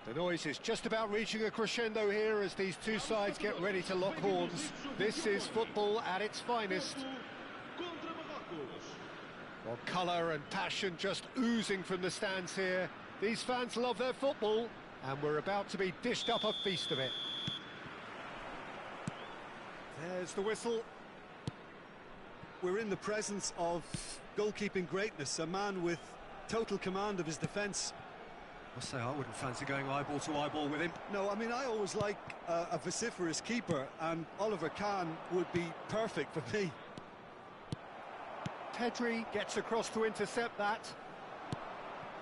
The noise is just about reaching a crescendo here as these two sides get ready to lock horns. This is football at its finest. Well, colour and passion just oozing from the stands here. These fans love their football, and we're about to be dished up a feast of it. There's the whistle. We're in the presence of goalkeeping greatness, a man with total command of his defence. I say I wouldn't fancy going eyeball to eyeball with him. No, I mean, I always like a vociferous keeper, and Oliver Kahn would be perfect for me. Pedri gets across to intercept that.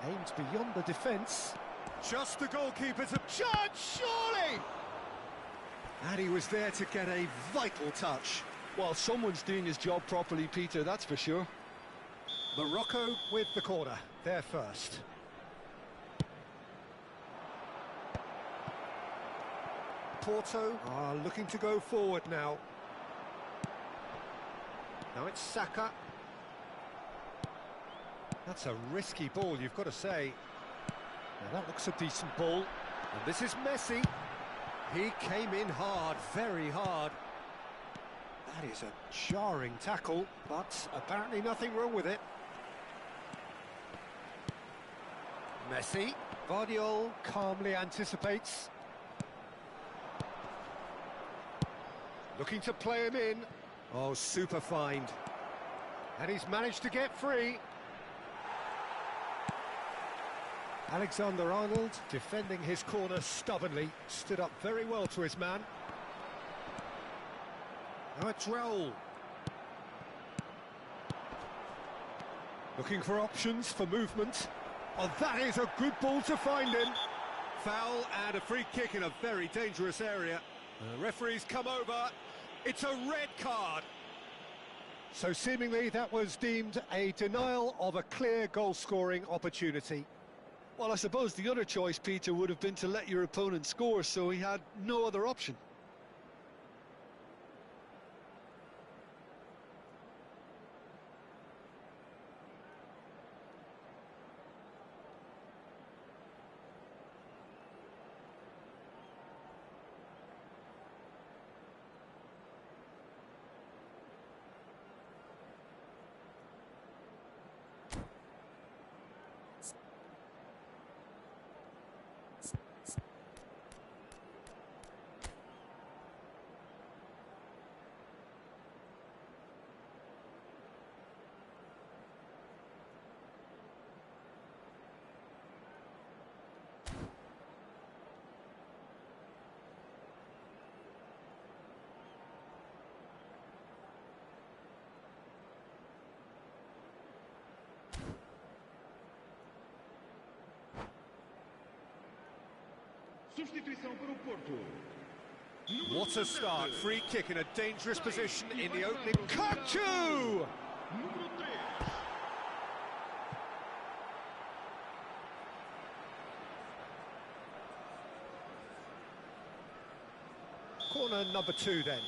Aims beyond the defence. Just the goalkeeper to judge, surely! And he was there to get a vital touch. Well, someone's doing his job properly, Peter, that's for sure. Morocco with the corner, they're first. Porto are looking to go forward now. Now it's Saka. That's a risky ball, you've got to say. Now that looks a decent ball. And this is Messi. He came in hard, very hard. That is a jarring tackle, but apparently nothing wrong with it. Messi. Guardiola calmly anticipates. Looking to play him in. Oh, super find. And he's managed to get free. Alexander-Arnold defending his corner stubbornly, stood up very well to his man. Now it's Raul. Looking for options for movement. Oh, that is a good ball to find him. Foul and a free kick in a very dangerous area. The referee's come over. It's a red card. So seemingly that was deemed a denial of a clear goal-scoring opportunity. Well, I suppose the other choice, Peter, would have been to let your opponent score, so he had no other option. What a start, free kick in a dangerous position in the opening. Kachu! Corner number 2 then.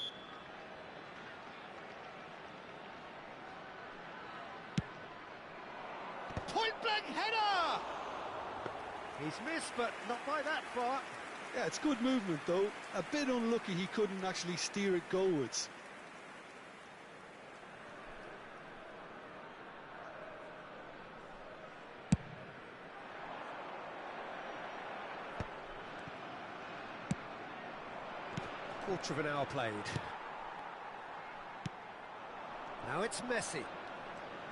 Point blank header! He's missed, but not by that far. Yeah, it's good movement, though. A bit unlucky he couldn't actually steer it goalwards. Quarter of an hour played. Now it's Messi.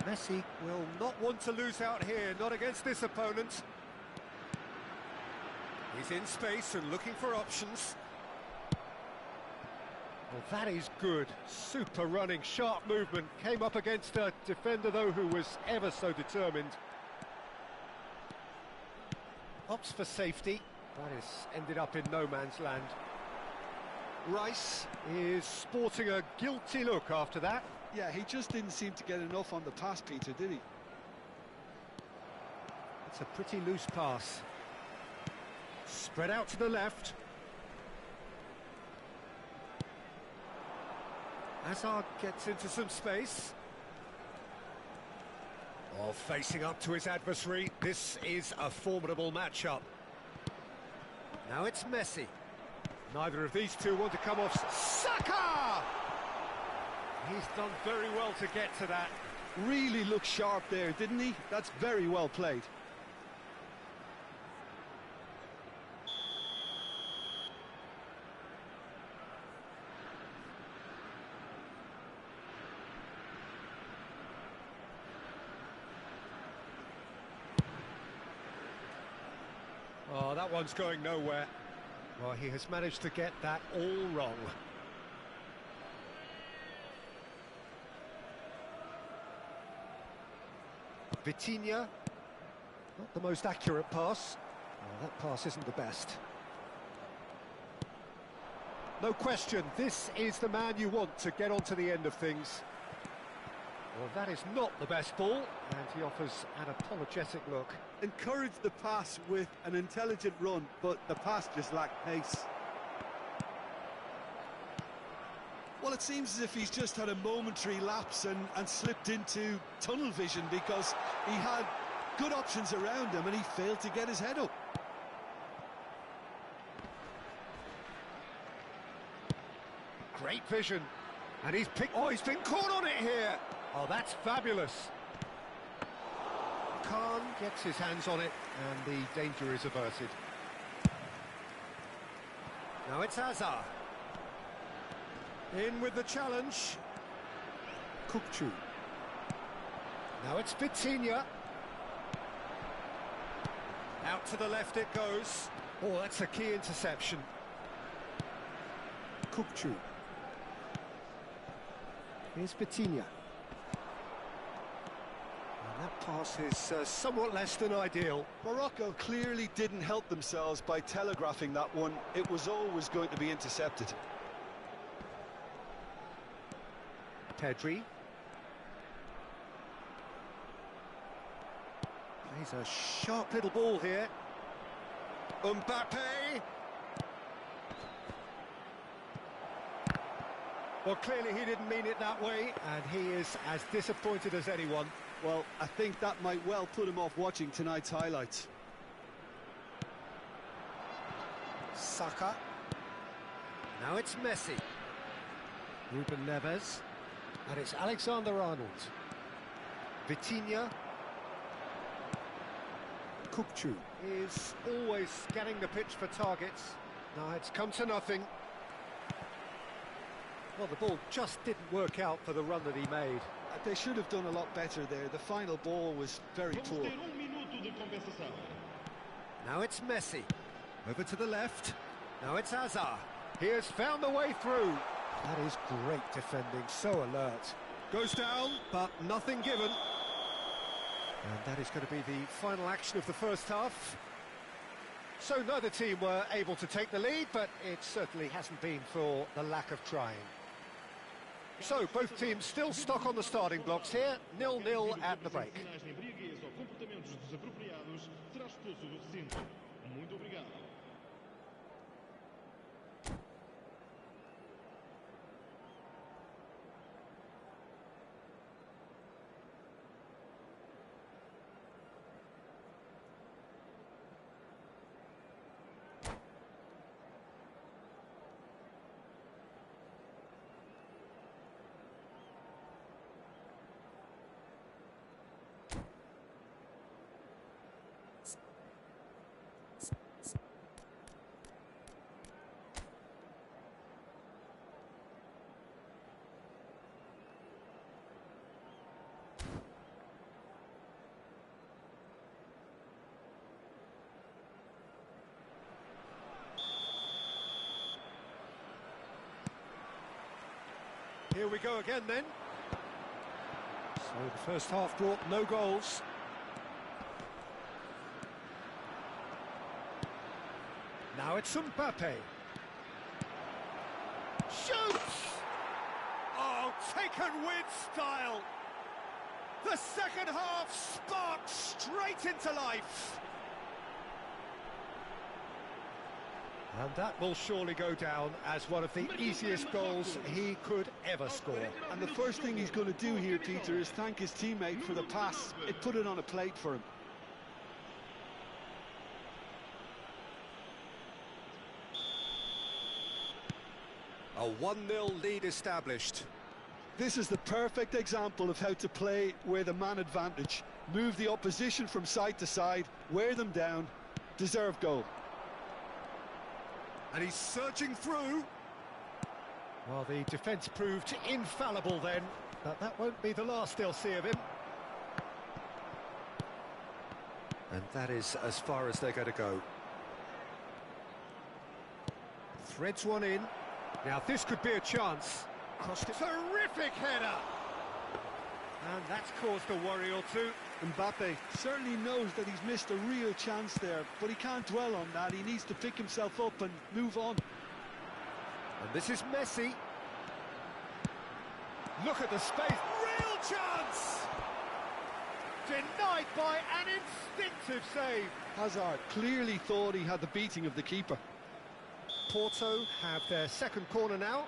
Messi will not want to lose out here, not against this opponent. He's in space and looking for options. Well, that is good. Super running, sharp movement. Came up against a defender, though, who was ever so determined. Opts for safety. That has ended up in no man's land. Rice is sporting a guilty look after that. Yeah, he just didn't seem to get enough on the pass, Peter, did he? It's a pretty loose pass. Spread out to the left. Hazard gets into some space. Oh, facing up to his adversary. This is a formidable matchup. Now it's Messi. Neither of these two want to come off. Saka! He's done very well to get to that. Really looked sharp there, didn't he? That's very well played. Oh, that one's going nowhere. Well, he has managed to get that all wrong. Vitinha, not the most accurate pass. Oh, that pass isn't the best. No question, this is the man you want to get onto the end of things. Well, that is not the best ball, and he offers an apologetic look. Encouraged the pass with an intelligent run, but the pass just lacked pace. Well, it seems as if he's just had a momentary lapse and slipped into tunnel vision, because he had good options around him and he failed to get his head up. Great vision. And he's picked... Oh, he's been caught on it here. Oh, that's fabulous. Khan gets his hands on it, and the danger is averted. Now it's Hazard. In with the challenge. Kukçu. Now it's Vitinha. Out to the left it goes. Oh, that's a key interception. Kukçu. Here's Vitinha. And that pass is somewhat less than ideal. Morocco clearly didn't help themselves by telegraphing that one. It was always going to be intercepted. Pedri. Plays a sharp little ball here. Mbappe. Well, clearly he didn't mean it that way, and he is as disappointed as anyone. Well, I think that might well put him off watching tonight's highlights. Saka. Now it's Messi. Ruben Neves. And it's Alexander-Arnold. Vitinha. Kukçu is always scanning the pitch for targets. Now it's come to nothing. Well, the ball just didn't work out for the run that he made. They should have done a lot better there. The final ball was very poor. Now it's Messi. Over to the left. Now it's Hazard. He has found the way through. That is great defending, so alert. Goes down, but nothing given. And that is going to be the final action of the first half. So neither team were able to take the lead, but it certainly hasn't been for the lack of trying. So both teams still stuck on the starting blocks here, 0-0 at the break. Here we go again then. So the first half brought no goals. Now it's Mbappe. Shoots! Oh, taken with style. The second half sparks straight into life. And that will surely go down as one of the easiest goals he could ever score. And the first thing he's going to do here, Peter, is thank his teammate for the pass. It put it on a plate for him. A 1-0 lead established. This is the perfect example of how to play with a man advantage. Move the opposition from side to side, wear them down, deserve goal. And he's surging through. Well, the defence proved infallible then, but that won't be the last they'll see of him. And that is as far as they're going to go. Threads one in. Now this could be a chance. Crossed it. Terrific header! And that's caused a worry or two. Mbappe certainly knows that he's missed a real chance there, but he can't dwell on that. He needs to pick himself up and move on. And this is Messi. Look at the space. Real chance! Denied by an instinctive save. Hazard clearly thought he had the beating of the keeper. Porto have their second corner now.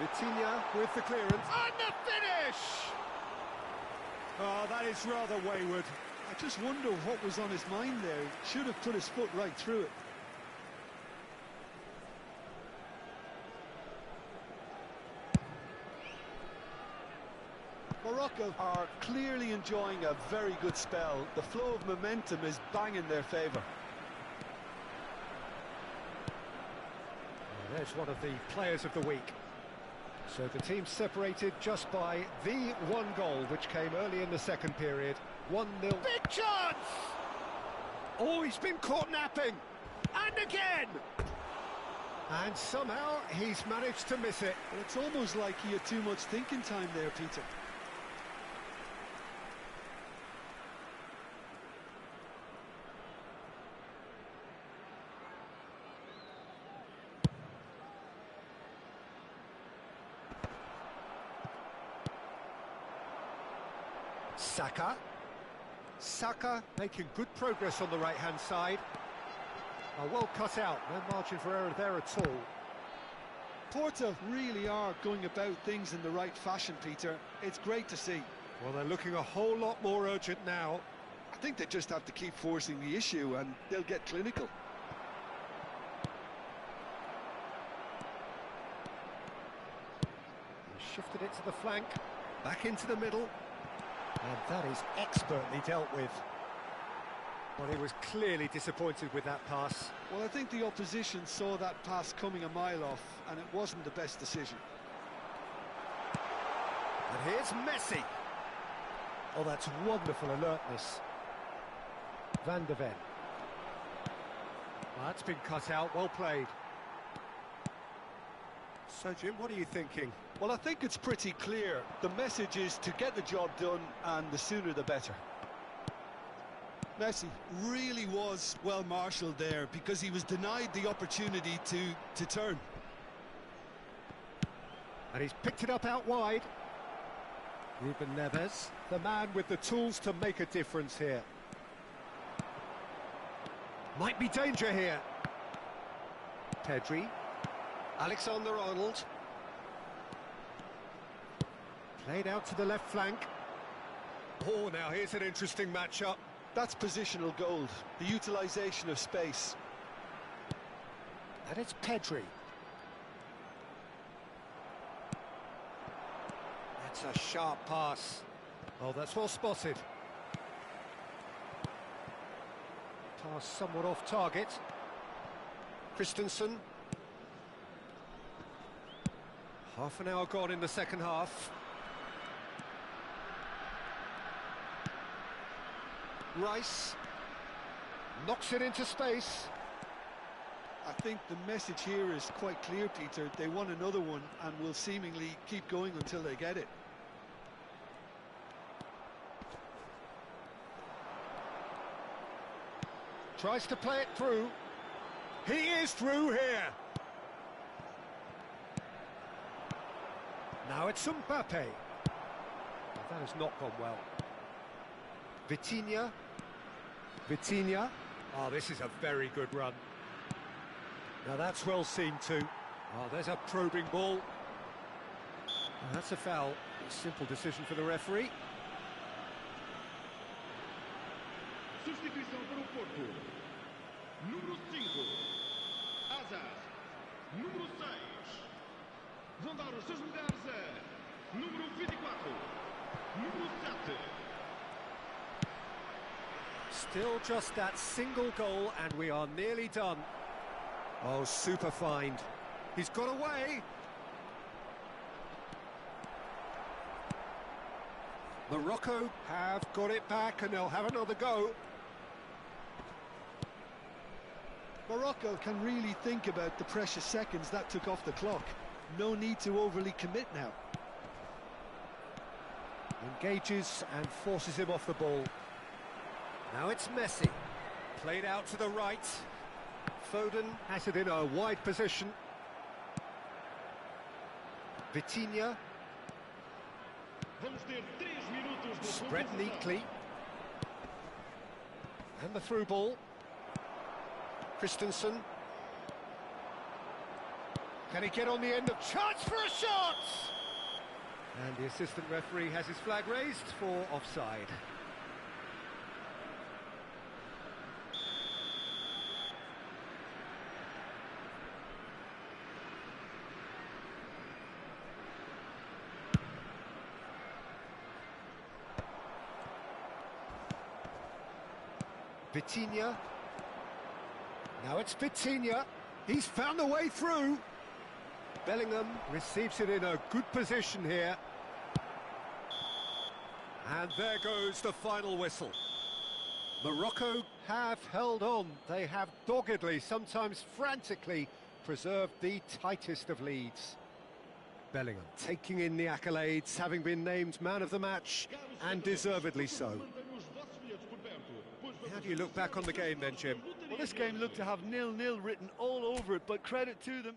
Vitinha with the clearance. And the finish! Oh, that is rather wayward. I just wonder what was on his mind there. Should have put his foot right through it. Morocco are clearly enjoying a very good spell. The flow of momentum is bang in their favour. There's one of the players of the week. So the team separated just by the one goal, which came early in the second period. 1-0. Big chance! Oh, he's been caught napping. And again! And somehow he's managed to miss it. Well, it's almost like he had too much thinking time there, Peter. Saka making good progress on the right-hand side. Well cut out, no margin for error there at all. Porto really are going about things in the right fashion, Peter. It's great to see. Well, they're looking a whole lot more urgent now. I think they just have to keep forcing the issue and they'll get clinical. He shifted it to the flank, back into the middle. And that is expertly dealt with. Well, he was clearly disappointed with that pass. Well, I think the opposition saw that pass coming a mile off, and it wasn't the best decision. And here's Messi. Oh, that's wonderful alertness. Van de Ven. Well, that's been cut out, well played. So, Jim, what are you thinking? Well, I think it's pretty clear. The message is to get the job done, and the sooner the better. Messi really was well marshalled there because he was denied the opportunity to turn. And he's picked it up out wide. Ruben Neves, the man with the tools to make a difference here. Might be danger here. Pedri. Alexander-Arnold. Played out to the left flank. Oh, now here's an interesting matchup. That's positional gold, the utilisation of space. And it's Pedri. That's a sharp pass. Oh, that's well spotted. Pass somewhat off target. Christensen. Half an hour gone in the second half. Rice knocks it into space. I think the message here is quite clear, Peter. They want another one and will seemingly keep going until they get it. Tries to play it through. He is through here. Now it's Mbappe. That has not gone well. Vitinha. Oh, this is a very good run. Now that's well seen too. Oh, there's a probing ball. Oh, that's a foul. A simple decision for the referee. Substituição para o Porto. Número 5. Azar. Número 6. Vão dar os seus lugares a número 24. Número 7. Still just that single goal and we are nearly done. Oh, super find. He's got away. Morocco have got it back and they'll have another go. Morocco can really think about the precious seconds that took off the clock. No need to overly commit now. Engages and forces him off the ball. Now it's Messi. Played out to the right. Foden has it in a wide position. Vitinha. Spread neatly. And the through ball. Christensen. Can he get on the end of chance for a shot? And the assistant referee has his flag raised for offside. Vitinha. Now it's Vitinha. He's found a way through. Bellingham receives it in a good position here. And there goes the final whistle. Morocco have held on. They have doggedly, sometimes frantically, preserved the tightest of leads. Bellingham taking in the accolades, having been named man of the match, and deservedly so. How do you look back on the game then, Jim? Well, this game looked to have 0-0 written all over it, but credit to them.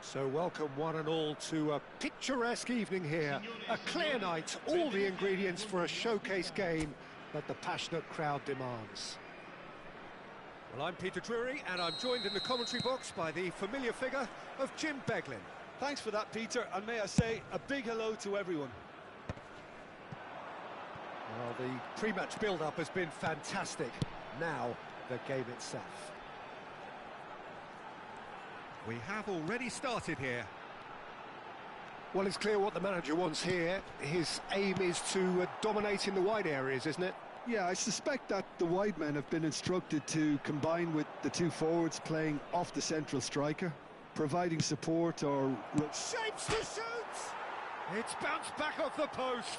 So welcome one and all to a picturesque evening here. A clear night, all the ingredients for a showcase game that the passionate crowd demands. Well, I'm Peter Drury, and I'm joined in the commentary box by the familiar figure of Jim Beglin. Thanks for that, Peter, and may I say a big hello to everyone. Well, the pre-match build-up has been fantastic. Now, the game itself. We have already started here. Well, it's clear what the manager wants here. His aim is to dominate in the wide areas, isn't it? Yeah, I suspect that the wide men have been instructed to combine with the two forwards playing off the central striker, providing support or... Shapes to shoot! It's bounced back off the post.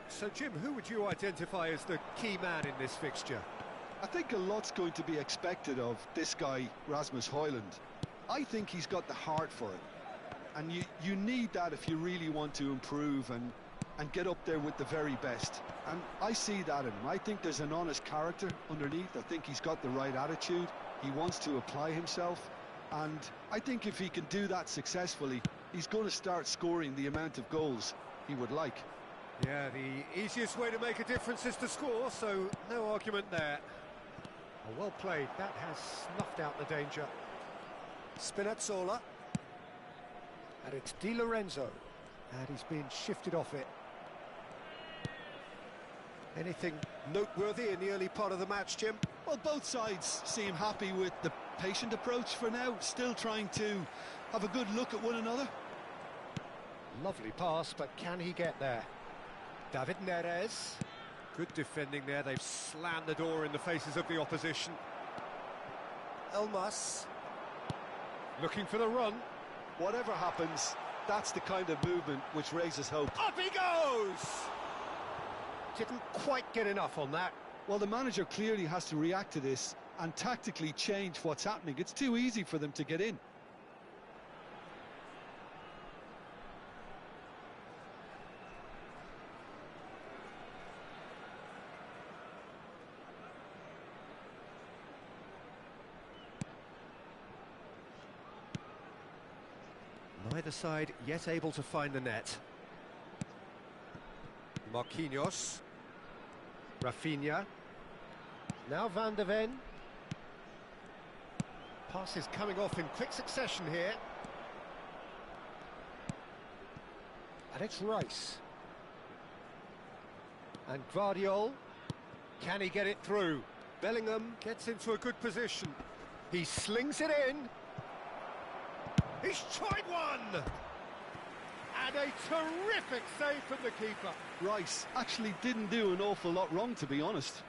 So, Jim, who would you identify as the key man in this fixture? I think a lot's going to be expected of this guy, Rasmus Højlund. I think he's got the heart for it. And you need that if you really want to improve and get up there with the very best. And I see that in him. I think there's an honest character underneath. I think he's got the right attitude. He wants to apply himself. And I think if he can do that successfully, he's going to start scoring the amount of goals he would like. Yeah, the easiest way to make a difference is to score, so no argument there. Oh, well played. That has snuffed out the danger. Spinazzola. And it's Di Lorenzo. And he's been shifted off it. Anything noteworthy in the early part of the match, Jim? Well, both sides seem happy with the patient approach for now, still trying to have a good look at one another. Lovely pass, but can he get there? David Neres. Good defending there. They've slammed the door in the faces of the opposition. Elmas. Looking for the run. Whatever happens, that's the kind of movement which raises hope. Up he goes! Didn't quite get enough on that. Well, the manager clearly has to react to this and tactically change what's happening. It's too easy for them to get in. Neither side yet able to find the net. Marquinhos. Rafinha. Now Van de Ven. Passes coming off in quick succession here. And it's Rice. And Guardiol. Can he get it through? Bellingham gets into a good position. He slings it in. He's tried one! And a terrific save from the keeper. Rice actually didn't do an awful lot wrong, to be honest.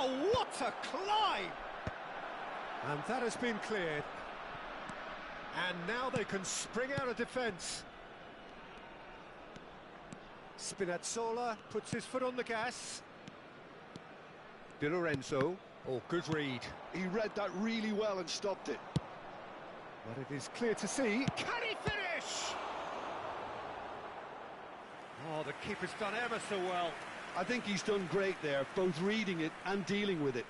Oh, what a climb! And that has been cleared. And now they can spring out of defence. Spinazzola puts his foot on the gas. Di Lorenzo. Oh, good read. He read that really well and stopped it. But it is clear to see. Can he finish? Oh, the keeper's done ever so well. I think he's done great there, both reading it and dealing with it.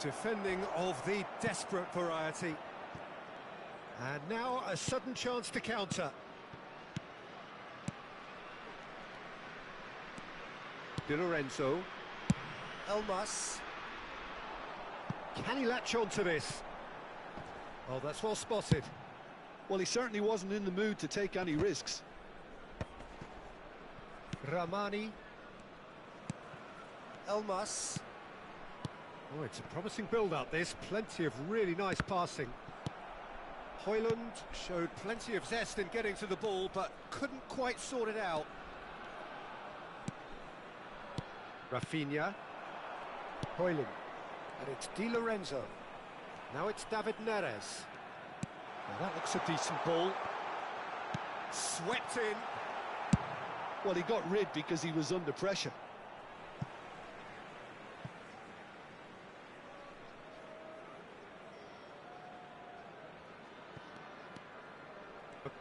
Defending of the desperate variety. And now a sudden chance to counter. Di Lorenzo. Elmas. Can he latch on to this? Oh, that's well spotted. Well, he certainly wasn't in the mood to take any risks. Ramani. Elmas. Oh, it's a promising build-up, this. Plenty of really nice passing. Højlund showed plenty of zest in getting to the ball, but couldn't quite sort it out. Rafinha. Højlund. And it's Di Lorenzo. Now it's David Neres. Well, that looks a decent ball. Swept in. Well, he got rid because he was under pressure.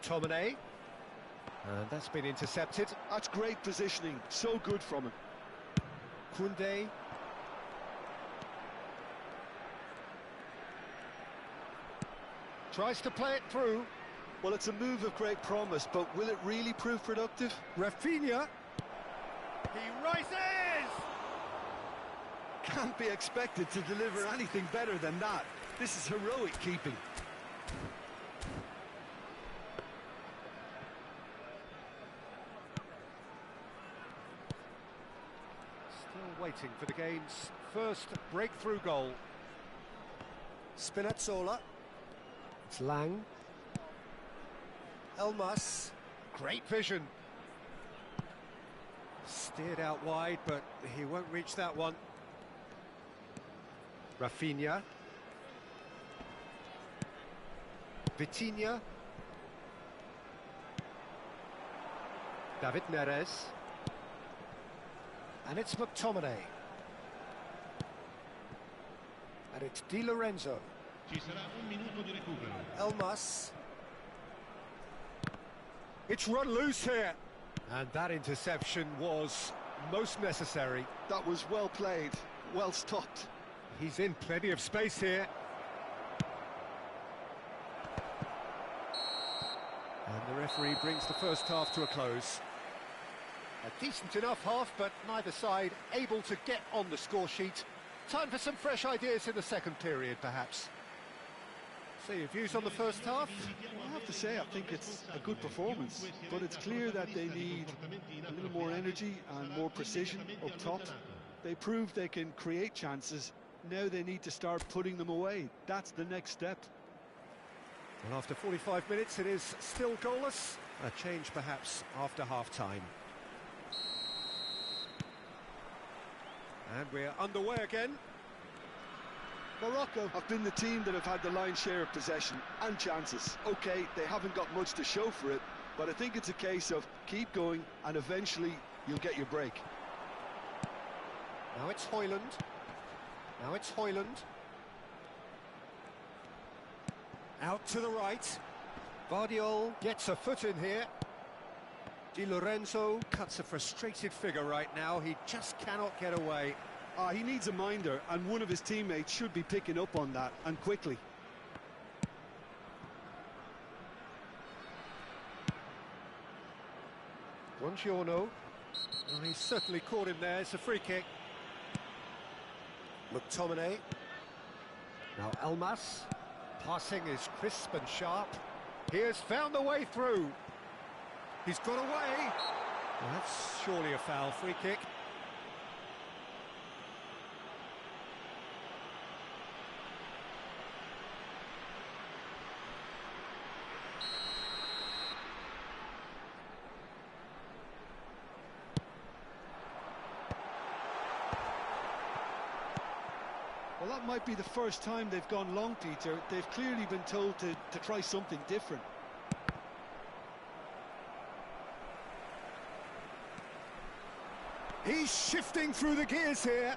McTominay. And that's been intercepted. That's great positioning. So good from him. Koundé. Tries to play it through. Well, it's a move of great promise, but will it really prove productive? Rafinha. He rises! Can't be expected to deliver anything better than that. This is heroic keeping. Still waiting for the game's first breakthrough goal. Spinazzola. It's Lang. Elmas. Great vision. Steered out wide, but he won't reach that one. Rafinha. Vitinha. David Neres. And it's McTominay. And it's Di Lorenzo. Ci sarà un minuto di recupero. Elmas. It's run loose here. And that interception was most necessary. That was well played, well stopped. He's in plenty of space here. And the referee brings the first half to a close. A decent enough half, but neither side able to get on the score sheet. Time for some fresh ideas in the second period, perhaps. So your views on the first half? Well, I have to say, I think it's a good performance, but it's clear that they need a little more energy and more precision up top. They proved they can create chances. Now they need to start putting them away. That's the next step. Well, after 45 minutes, it is still goalless. A change perhaps after half-time. And we're underway again. Morocco have been the team that have had the lion's share of possession and chances. Okay, they haven't got much to show for it, but I think it's a case of keep going and eventually you'll get your break. Now it's Højlund. Now it's Højlund. Out to the right. Vardiol gets a foot in here. Di Lorenzo cuts a frustrated figure right now. He just cannot get away. He needs a minder, and one of his teammates should be picking up on that, and quickly. Buongiorno. Well, he's certainly caught him there. It's a free kick. McTominay. Now Elmas. Passing is crisp and sharp. He has found the way through. He's got away. Well, that's surely a foul. Free kick. Well, that might be the first time they've gone long, Peter. They've clearly been told to try something different. He's shifting through the gears here.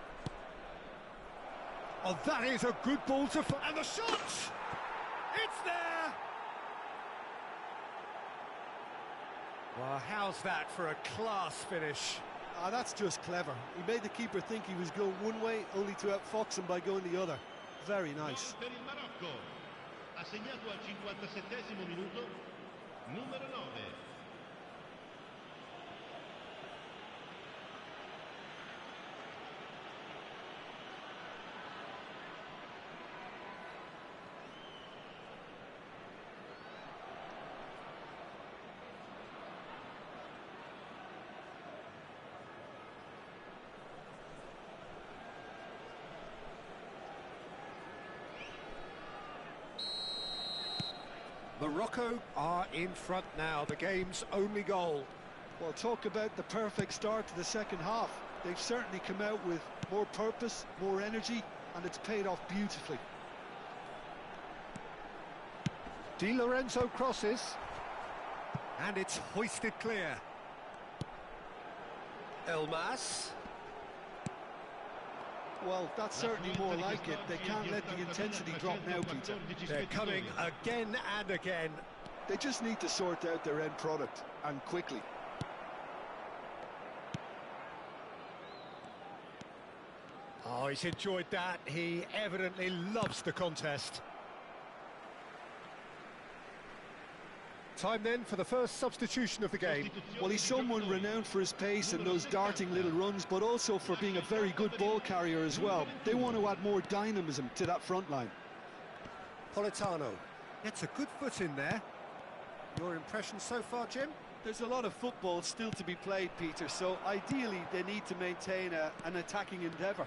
Oh, that is a good ball to... And the shot! It's there! Well, how's that for a class finish? That's just clever. He made the keeper think he was going one way, only to outfox him by going the other. Very nice. Per il Marocco, ha segnato al 57esimo minuto, numero 9. Morocco are in front now, the game's only goal. Well, talk about the perfect start to the second half. They've certainly come out with more purpose, more energy, and it's paid off beautifully. Di Lorenzo crosses. And it's hoisted clear. Elmas. Well, that's certainly more like it. They can't let the intensity drop now, Peter. They're coming again and again. They just need to sort out their end product, and quickly. Oh, he's enjoyed that. He evidently loves the contest. Time then for the first substitution of the game. Well, he's someone renowned for his pace and those darting little runs, but also for being a very good ball carrier as well. They want to add more dynamism to that front line. Politano gets a good foot in there. Your impression so far, Jim? There's a lot of football still to be played, Peter, so ideally they need to maintain an attacking endeavour.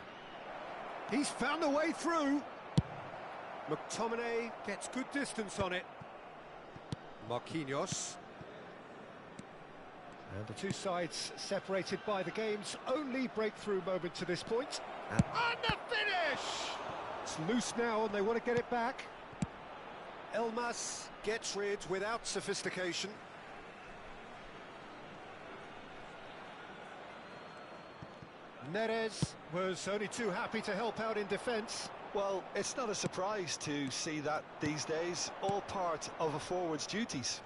He's found a way through. McTominay gets good distance on it. Marquinhos. And the two sides separated by the game's only breakthrough moment to this point. And the finish! It's loose now and they want to get it back. Elmas gets rid without sophistication. Neres was only too happy to help out in defence. Well, it's not a surprise to see that these days, all part of a forward's duties.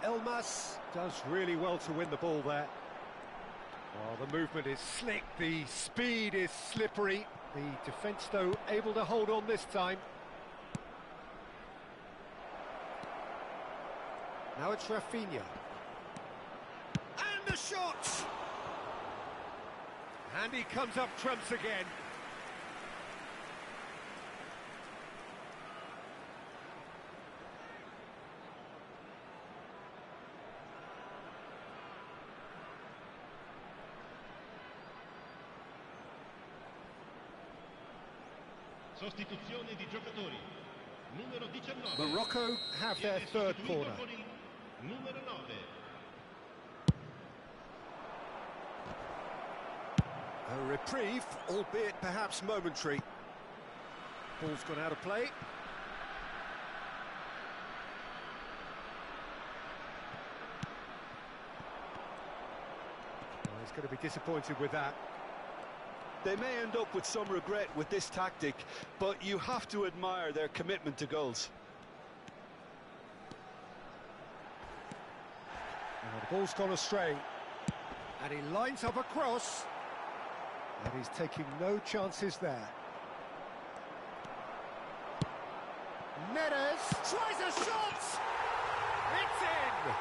Elmas does really well to win the ball there. Oh, the movement is slick, the speed is slippery. The defence, though, able to hold on this time. Now it's Rafinha. And the shot! And he comes up trumps again. Sostituzione di giocatori. Numero 19. Morocco have their third corner. Con il numero 9. A reprieve, albeit perhaps momentary. Ball's gone out of play. Well, he's going to be disappointed with that. They may end up with some regret with this tactic, but you have to admire their commitment to goals. And the ball's gone astray. And he lines up a cross. And he's taking no chances there. Neres tries a shot! It's in!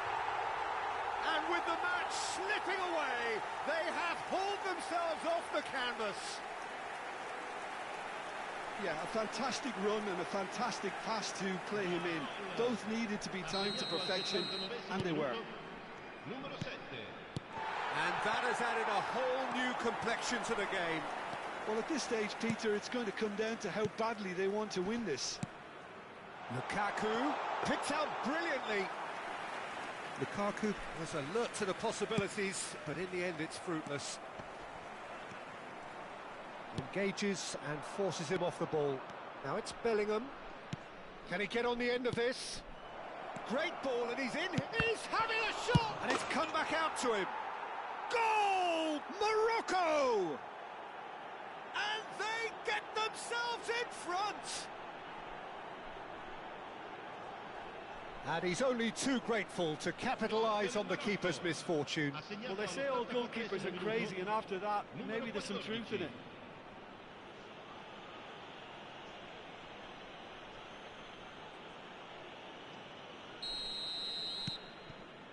And with the match slipping away, they have hauled themselves off the canvas. Yeah, a fantastic run and a fantastic pass to play him in. Both needed to be timed to perfection, and they were. Numero 7. And that has added a whole new complexion to the game. Well, at this stage, Peter, it's going to come down to how badly they want to win this. Lukaku picked out brilliantly. Lukaku was alert to the possibilities, but in the end it's fruitless. Engages and forces him off the ball. Now it's Bellingham. Can he get on the end of this? Great ball, and he's in. He's having a shot! And it's come back out to him. Goal! Morocco! And they get themselves in front! And he's only too grateful to capitalise on the keeper's misfortune. Well, they say all goalkeepers are crazy, and after that, maybe there's some truth in it.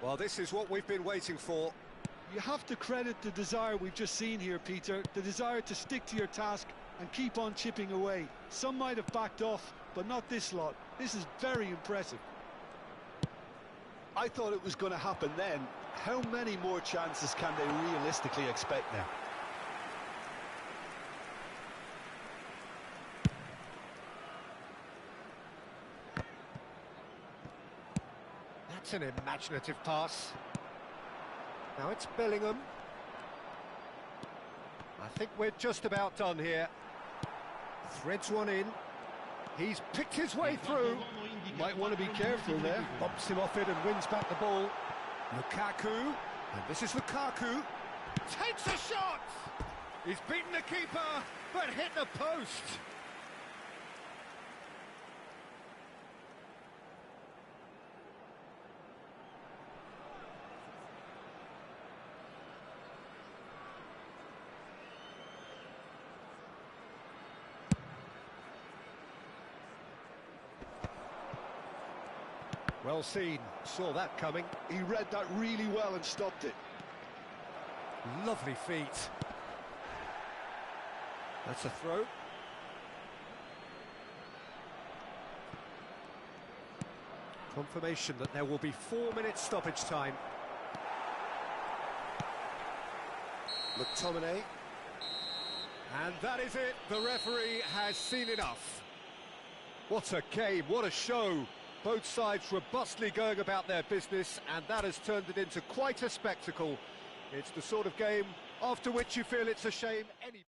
Well, this is what we've been waiting for. You have to credit the desire we've just seen here, Peter, the desire to stick to your task and keep on chipping away. Some might have backed off, but not this lot. This is very impressive. I thought it was going to happen then. How many more chances can they realistically expect now? That's an imaginative pass. Now it's Bellingham. I think we're just about done here. Threads one in. He's picked his way through. Might want to be careful there. Bumps him off it and wins back the ball. Lukaku. And this is Lukaku. Takes a shot! He's beaten the keeper, but hit the post. Well seen, saw that coming. He read that really well and stopped it. Lovely feet. That's a throw. Confirmation that there will be 4 minutes stoppage time. McTominay. And that is it. The referee has seen enough. What a game, what a show. Both sides robustly going about their business, and that has turned it into quite a spectacle. It's the sort of game after which you feel it's a shame any...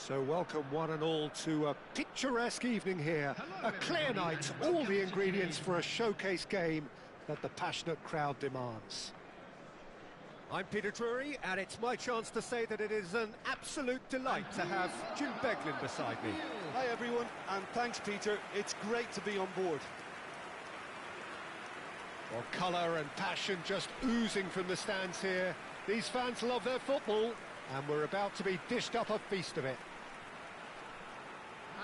So welcome one and all to a picturesque evening here. A clear night, all the ingredients for a showcase game that the passionate crowd demands. I'm Peter Drury, and it's my chance to say that it is an absolute delight to have Jim Beglin beside me. Hi everyone, and thanks Peter. It's great to be on board. Well, colour and passion just oozing from the stands here. These fans love their football, and we're about to be dished up a feast of it.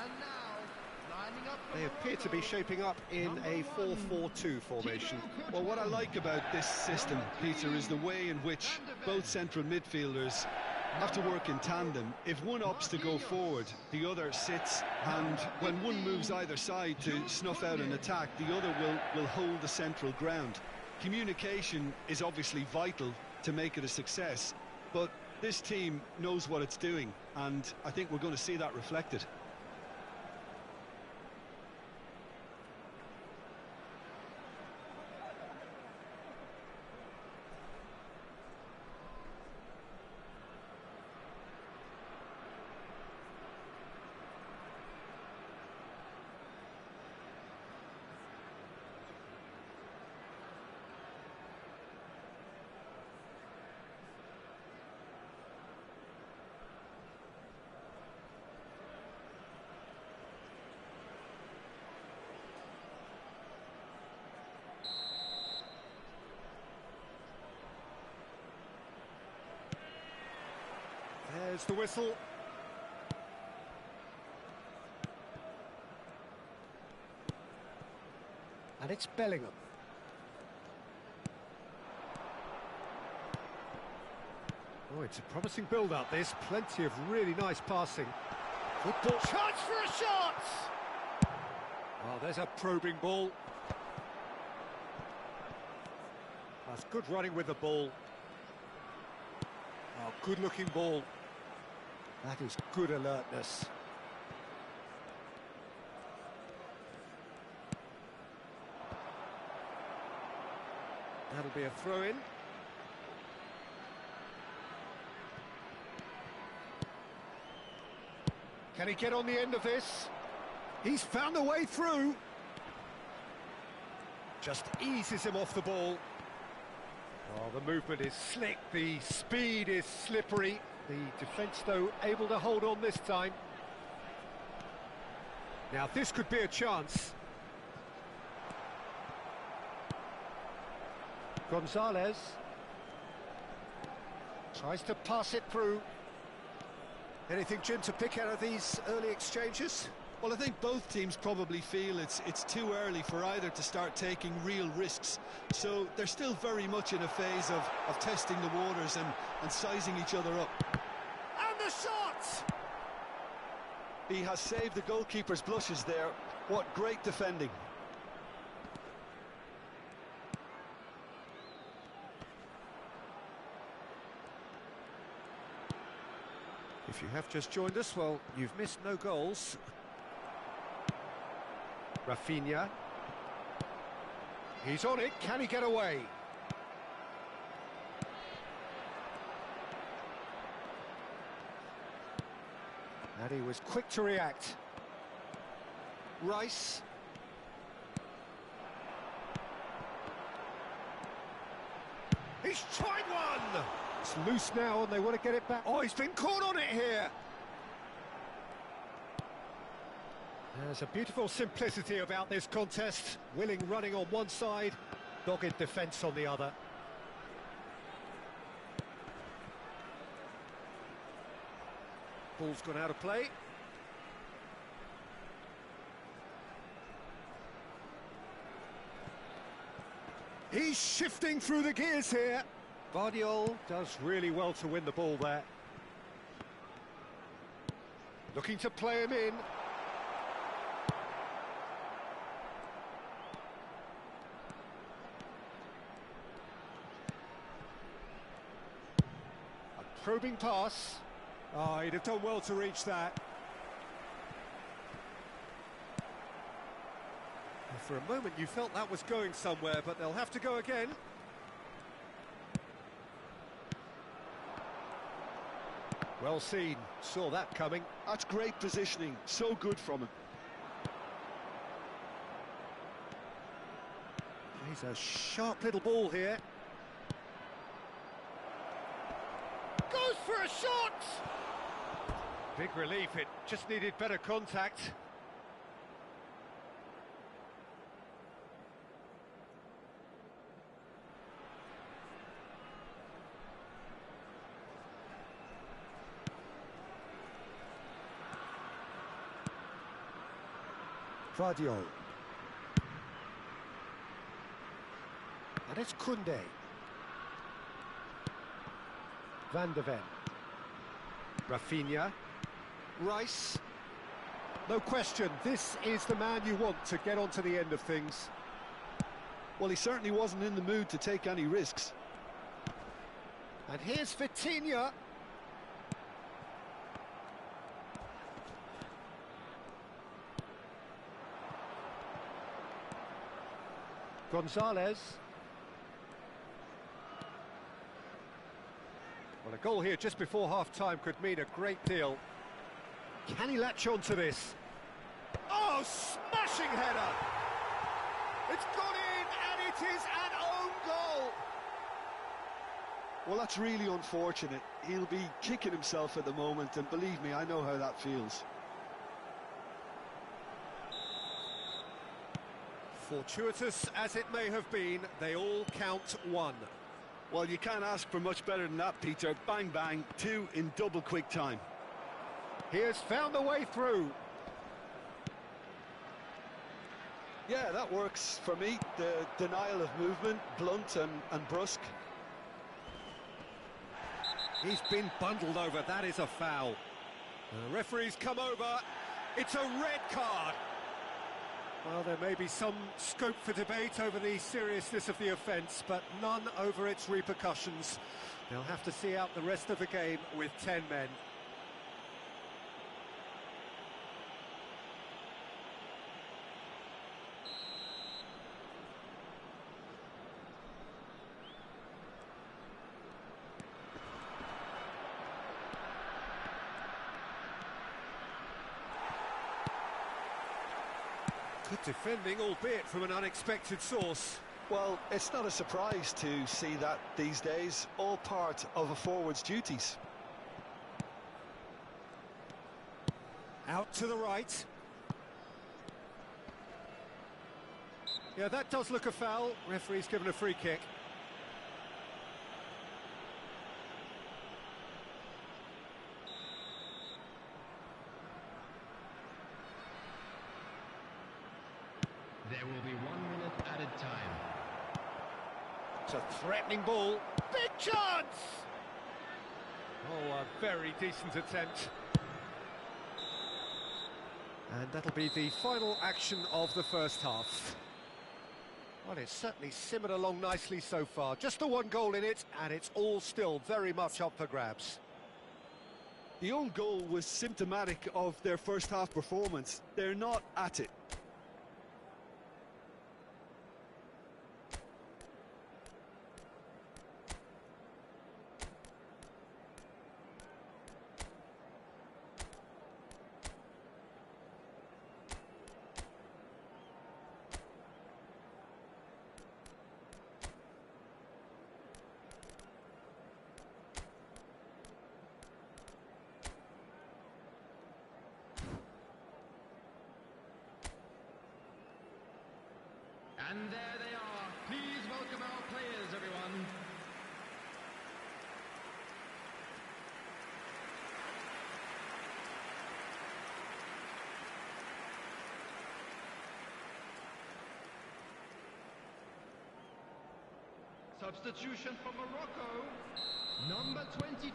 And now, lining up for They appear to be shaping up in a 4-4-2 formation. Well, what I like about this system, Peter, is the way in which both central midfielders have to work in tandem. If one opts to go forward, the other sits, and when one moves either side to snuff out an attack, the other will hold the central ground. Communication is obviously vital to make it a success, but this team knows what it's doing, and I think we're going to see that reflected. There's the whistle. And it's Bellingham. Oh, it's a promising build-up, this. Plenty of really nice passing. Good ball. Chance for a shot! Oh, there's a probing ball. That's good running with the ball. Oh, good-looking ball. That is good alertness. That'll be a throw-in. Can he get on the end of this? He's found a way through. Just eases him off the ball. Oh, the movement is slick, the speed is slippery. The defence, though, able to hold on this time. Now, this could be a chance. Gonzalez tries to pass it through. Anything, Jim, to pick out of these early exchanges? Well, I think both teams probably feel it's too early for either to start taking real risks. So they're still very much in a phase of testing the waters and sizing each other up. And the shot! He has saved the goalkeeper's blushes there. What great defending. If you have just joined us, well, you've missed no goals. Rafinha. He's on it. Can he get away? And he was quick to react. Rice. He's tried one! It's loose now and they want to get it back. Oh, he's been caught on it here! There's a beautiful simplicity about this contest. Willing running on one side, dogged defence on the other. Ball's gone out of play. He's shifting through the gears here. Guardiola does really well to win the ball there. Looking to play him in. A probing pass. Oh, he'd have done well to reach that. Well, for a moment you felt that was going somewhere, but they'll have to go again. Well seen, saw that coming. That's great positioning, so good from him. He's a sharp little ball here. Goes for a shot! Big relief, it just needed better contact. Radiol. And it's Kunde. Van de Ven. Rafinha. Rice. No question, this is the man you want to get onto the end of things. Well, he certainly wasn't in the mood to take any risks. And here's Vitinha. Gonzalez. Well, a goal here just before half-time could mean a great deal. Can he latch on to this? Oh, smashing header! It's gone in, and it is an own goal! Well, that's really unfortunate. He'll be kicking himself at the moment, and believe me, I know how that feels. Fortuitous as it may have been, they all count one. Well, you can't ask for much better than that, Peter. Bang, bang, two in double quick time. He has found a way through. Yeah, that works for me. The denial of movement, blunt and brusque. He's been bundled over, that is a foul. The referee's come over, it's a red card. Well, there may be some scope for debate over the seriousness of the offence, but none over its repercussions. They'll have to see out the rest of the game with 10 men. Good defending, albeit from an unexpected source. Well, it's not a surprise to see that these days, all part of a forward's duties. Out to the right. Yeah, that does look a foul. Referee's given a free kick. There will be 1 minute added time. It's a threatening ball. Big chance! Oh, a very decent attempt. And that'll be the final action of the first half. Well, it's certainly simmered along nicely so far. Just the one goal in it, and it's all still very much up for grabs. The own goal was symptomatic of their first half performance. They're not at it. And there they are. Please welcome our players, everyone. Substitution from Morocco. Number 22.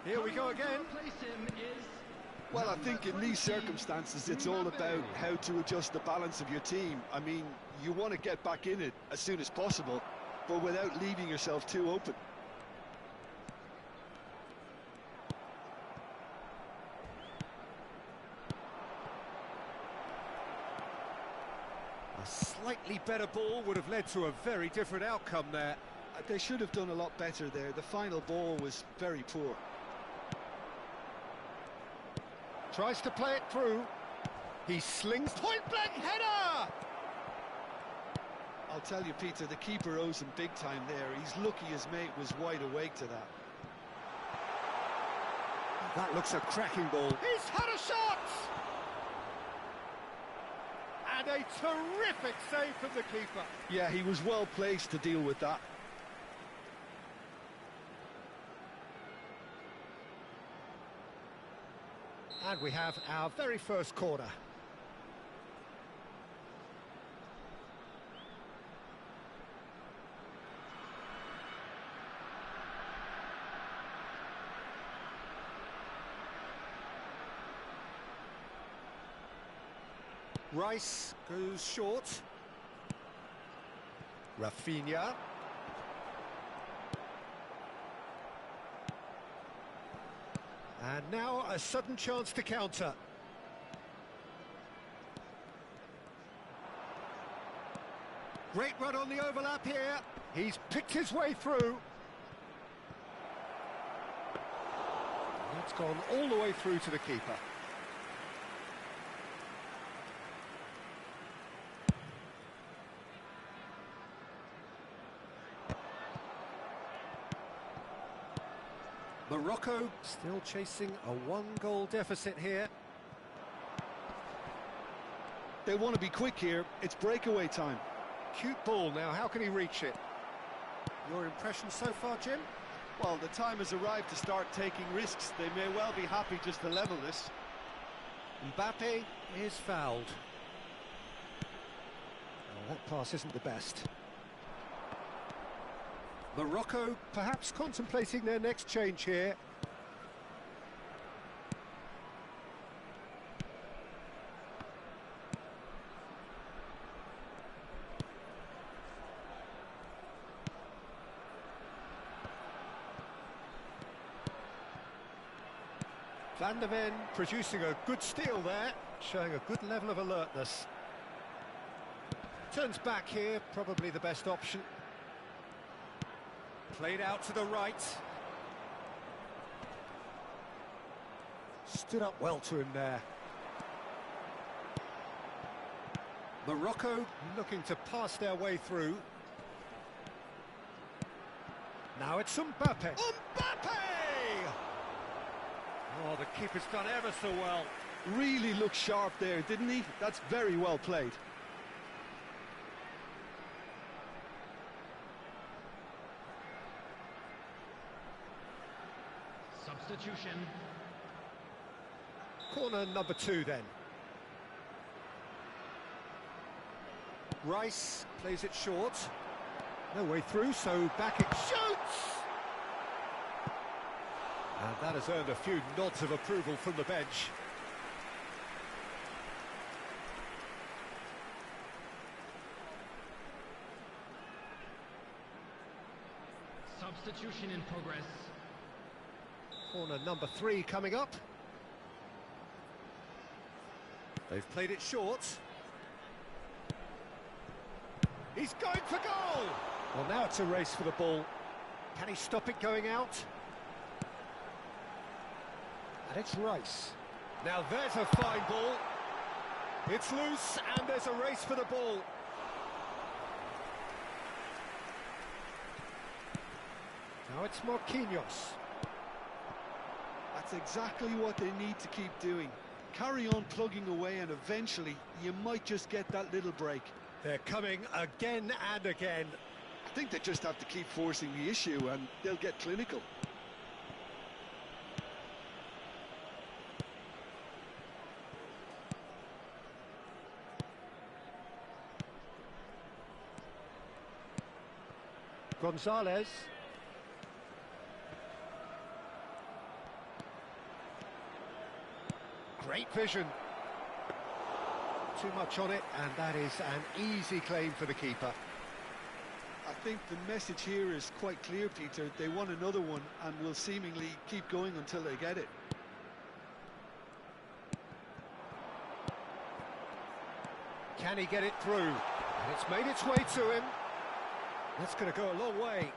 Here we go again. Replace him is Well, I think in these circumstances, it's all about how to adjust the balance of your team. I mean, you want to get back in it as soon as possible, but without leaving yourself too open. A slightly better ball would have led to a very different outcome there. They should have done a lot better there. The final ball was very poor. Tries to play it through. He slings point-blank header! I'll tell you, Peter, the keeper owes him big time there. He's lucky his mate was wide awake to that. That looks a cracking ball. He's had a shot! And a terrific save from the keeper. Yeah, he was well placed to deal with that. And we have our very first corner. Rice goes short. Rafinha. And now a sudden chance to counter. Great run on the overlap here. He's picked his way through. That's gone all the way through to the keeper. Morocco still chasing a one-goal deficit here. They want to be quick here. It's breakaway time. Cute ball now. How can he reach it? Your impression so far, Jim? Well, the time has arrived to start taking risks. They may well be happy just to level this. Mbappe is fouled. Oh, that pass isn't the best. Morocco perhaps contemplating their next change here. Van der Ven producing a good steal there, showing a good level of alertness. Turns back here, probably the best option. Played out to the right. Stood up well to him there. Morocco looking to pass their way through. Now it's Mbappe. Mbappe! Oh, the keeper's done ever so well. Really looked sharp there, didn't he? That's very well played. Substitution. Corner number 2 then. Rice plays it short. No way through, so back it shoots! And that has earned a few nods of approval from the bench. Substitution in progress. Corner number 3 coming up. They've played it short. He's going for goal! Well, now it's a race for the ball. Can he stop it going out? And it's Rice. Now there's a fine ball. It's loose and there's a race for the ball. Now it's Marquinhos. That's exactly what they need to keep doing. Carry on plugging away and eventually you might just get that little break. They're coming again and again. I think they just have to keep forcing the issue and they'll get clinical. Gonzalez. Great vision. Too much on it, and that is an easy claim for the keeper. I think the message here is quite clear, Peter. They want another one and will seemingly keep going until they get it. Can he get it through? And it's made its way to him. That's going to go a long way.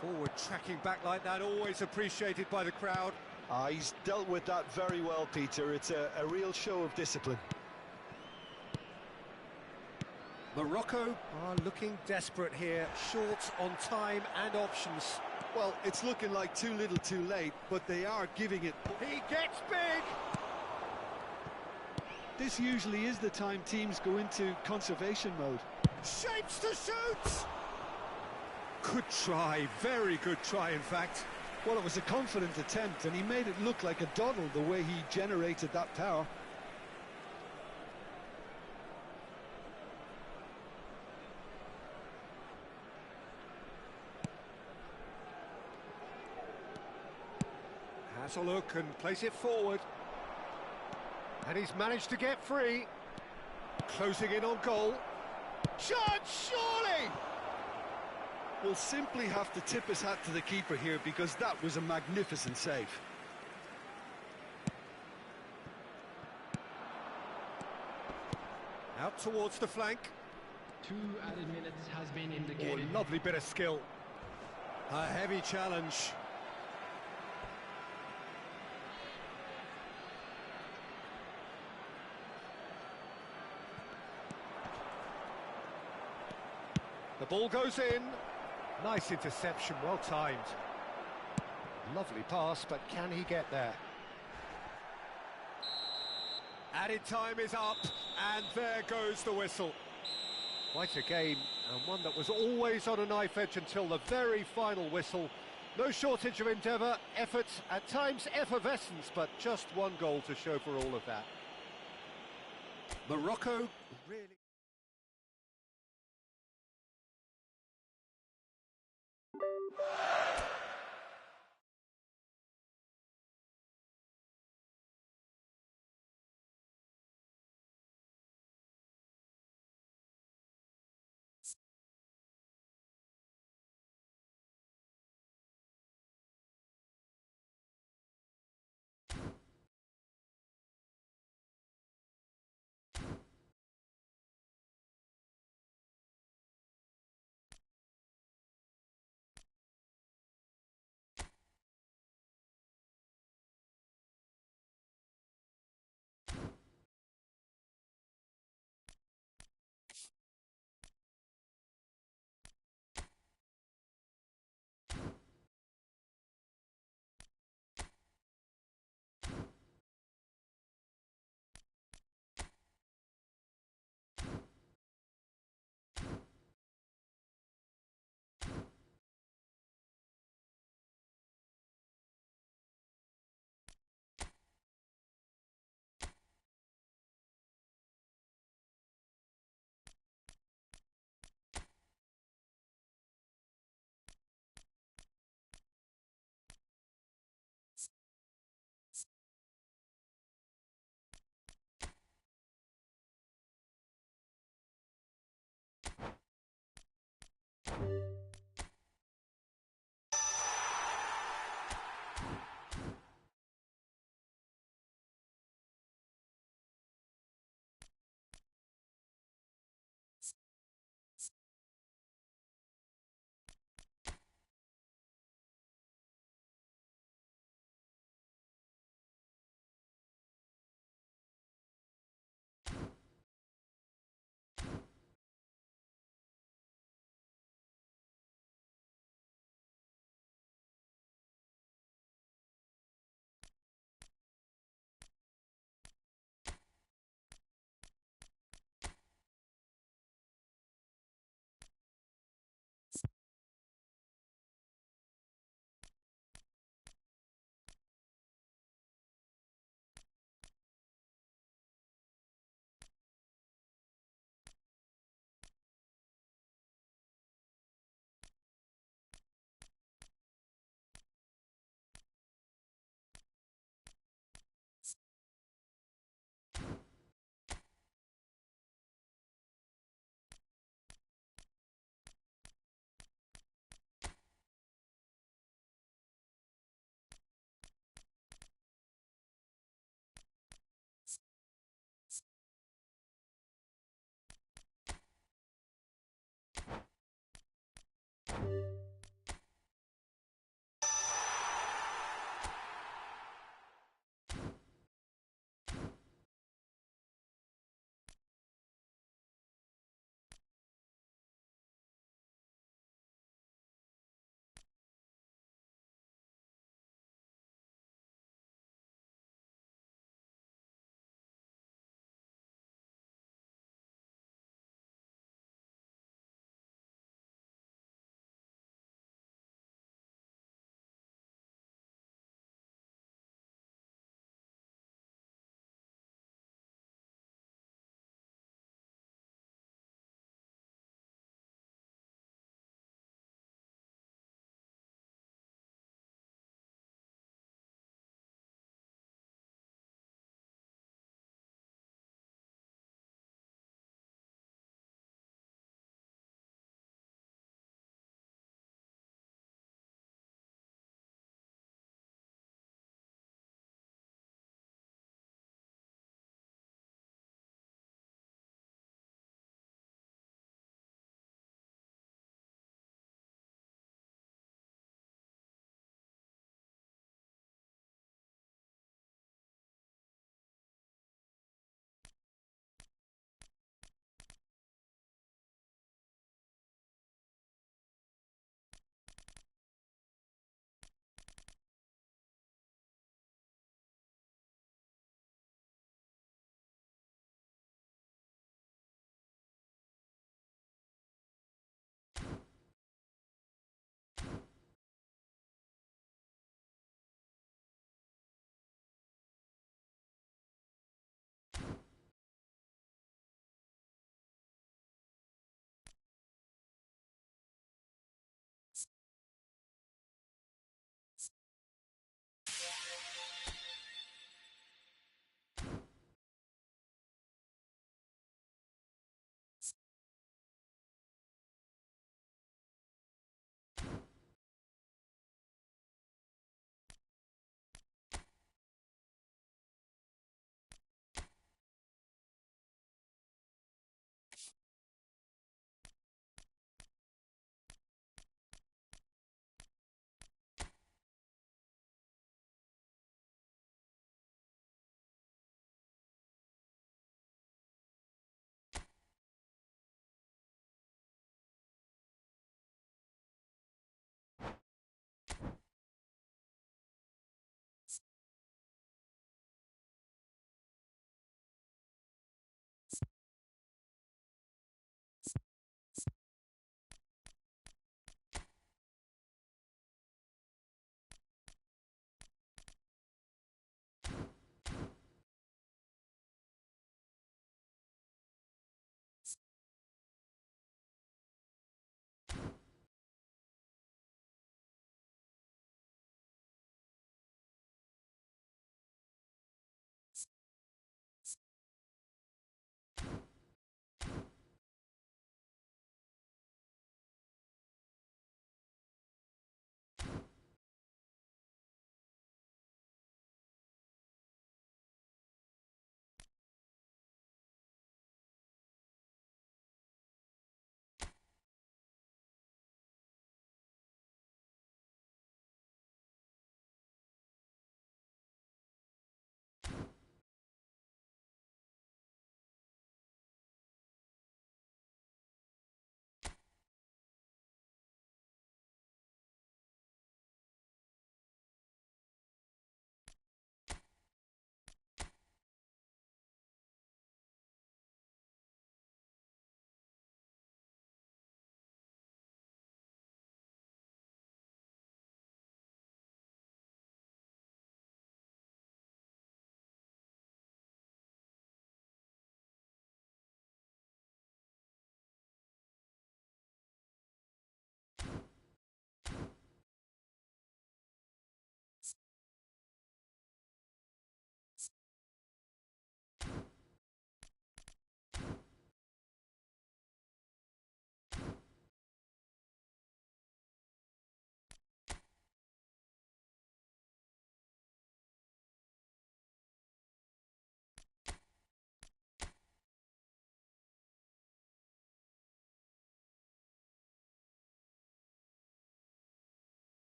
Forward tracking back like that, always appreciated by the crowd. He's dealt with that very well, Peter. It's a real show of discipline. Morocco are looking desperate here, short on time and options. Well, it's looking like too little too late, but they are giving it. He gets big! This usually is the time teams go into conservation mode. Shapes to shoot! Good try, very good try in fact. Well, it was a confident attempt, and he made it look like a doddle the way he generated that power. Has a look and plays it forward. And he's managed to get free. Closing in on goal. Shot, surely! We'll simply have to tip his hat to the keeper here, because that was a magnificent save. Out towards the flank. 2 added minutes has been Oh, indicated. lovely bit of skill. A heavy challenge. The ball goes in. Nice interception, well timed. Lovely pass, but can he get there? Added time is up, and there goes the whistle. Quite a game, and one that was always on a knife edge until the very final whistle. No shortage of endeavour, effort, at times effervescence, but just one goal to show for all of that. Morocco really...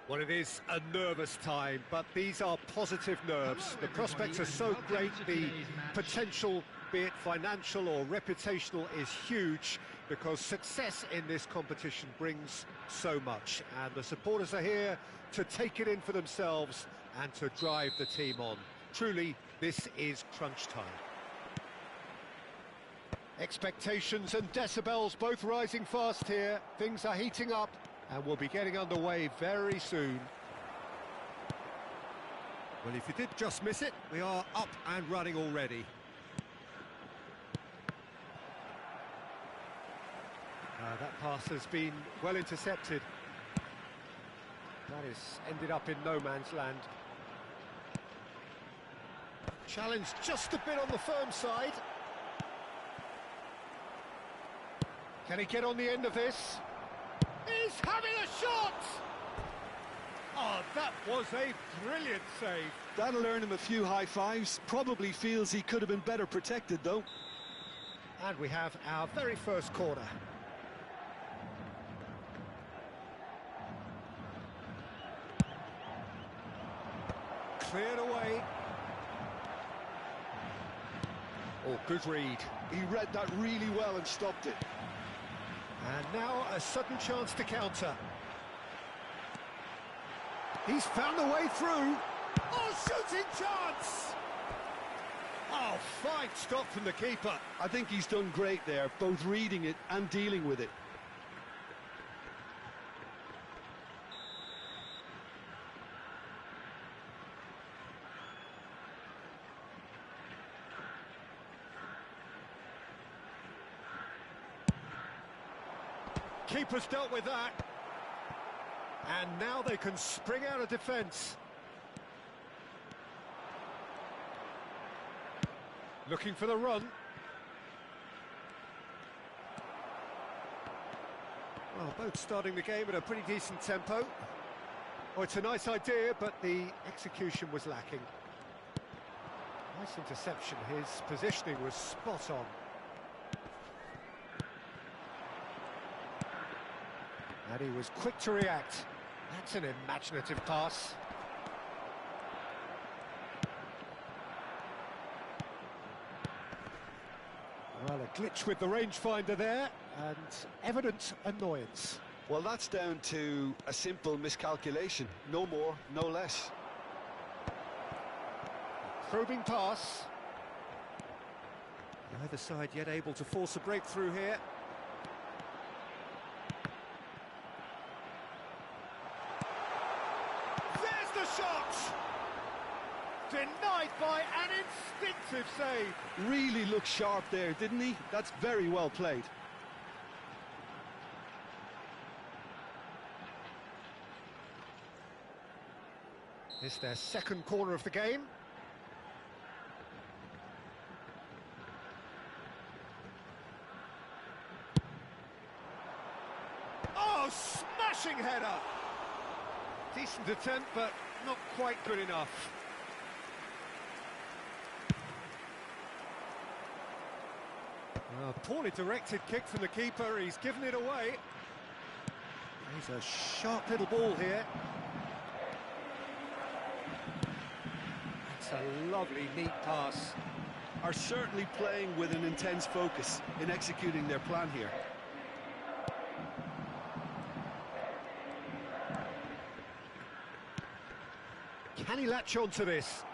Well, it is a nervous time, but these are positive nerves. The prospects are so great, the potential, be it financial or reputational, is huge because success in this competition brings so much. And the supporters are here to take it in for themselves and to drive the team on. Truly, this is crunch time. Expectations and decibels both rising fast here. Things are heating up and we'll be getting underway very soon. Well, if you did just miss it, we are up and running already. That pass has been well intercepted. That has ended up in no man's land. Challenge just a bit on the firm side. Can he get on the end of this? He's having a shot! Oh, that was a brilliant save. That'll earn him a few high fives. Probably feels he could have been better protected, though. And we have our very first corner. Cleared away. Oh, good read. He read that really well and stopped it. And now a sudden chance to counter. He's found a way through. Oh, shooting chance! Oh, fine stop from the keeper. I think he's done great there, both reading it and dealing with it. Keeper's dealt with that. And now they can spring out of defence. Looking for the run. Well, both starting the game at a pretty decent tempo. Oh, it's a nice idea, but the execution was lacking. Nice interception. His positioning was spot on. And he was quick to react. That's an imaginative pass. Well, a glitch with the rangefinder there, and evident annoyance. Well, that's down to a simple miscalculation. No more, no less. Probing pass. Neither side yet able to force a breakthrough here. Shot! Denied by an instinctive save. Really looked sharp there, didn't he? That's very well played. It's their second corner of the game. Oh, smashing header! Decent attempt, but not quite good enough. Poorly directed kick from the keeper, he's given it away. He's a sharp little ball here. It's a lovely, neat pass. Are certainly playing with an intense focus in executing their plan here. Can he latch on to this?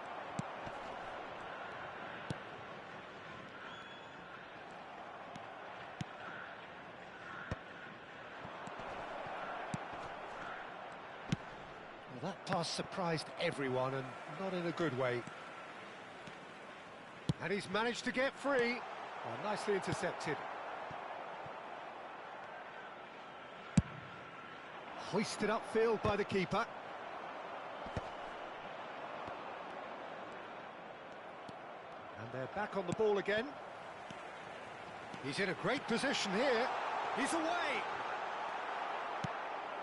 Well, that pass surprised everyone, and not in a good way. And he's managed to get free. Oh, nicely intercepted. Hoisted upfield by the keeper. They're back on the ball again. He's in a great position here. He's away.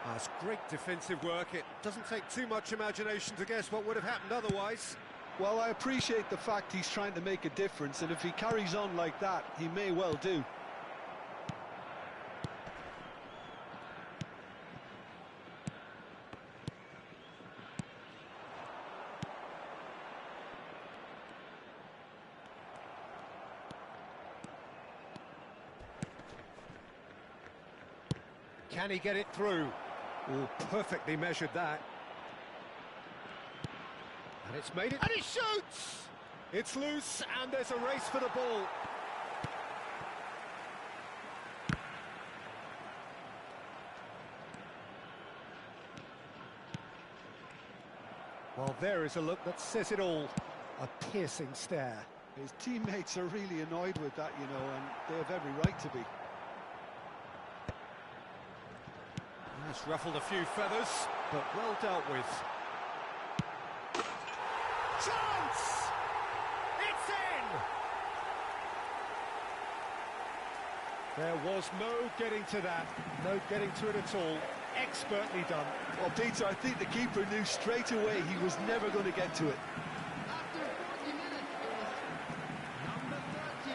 That's great defensive work. It doesn't take too much imagination to guess what would have happened otherwise. Well, I appreciate the fact he's trying to make a difference, and if he carries on like that, he may well do. Can he get it through? Oh, perfectly measured that. And it's made it, and he shoots! It's loose, and there's a race for the ball. Well, there is a look that says it all. A piercing stare. His teammates are really annoyed with that, you know, and they have every right to be. That's ruffled a few feathers, but well dealt with. Chance! It's in! There was no getting to that, no getting to it at all. Expertly done. Well, Peter, I think the keeper knew straight away he was never going to get to it. After 40 minutes, it was number 13.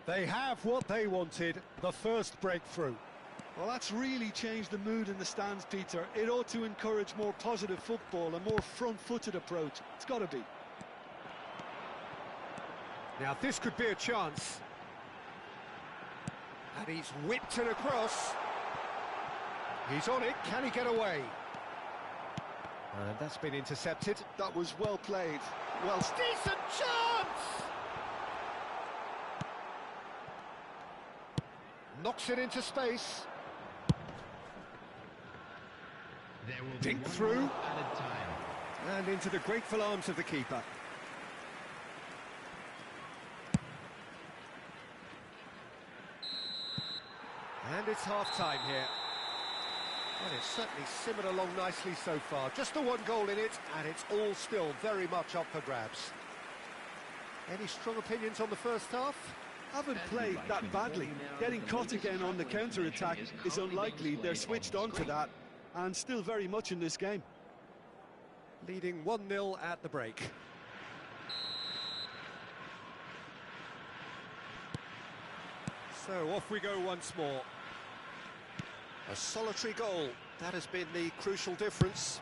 They have what they wanted, the first breakthrough. Well, that's really changed the mood in the stands, Peter. It ought to encourage more positive football, a more front-footed approach. It's got to be. Now, this could be a chance. And he's whipped it across. He's on it. Can he get away? And that's been intercepted. That was well played. Well, Decent chance! Knocks it into space. There will Dink be through. added time. And into the grateful arms of the keeper. And it's half-time here. Well, it's certainly simmered along nicely so far. Just the one goal in it, and it's all still very much up for grabs. Any strong opinions on the first half? haven't played that badly. Getting caught again on the counter-attack is unlikely. They're switched on to that, and still very much in this game. Leading 1-0 at the break. So off we go once more. A solitary goal, that has been the crucial difference.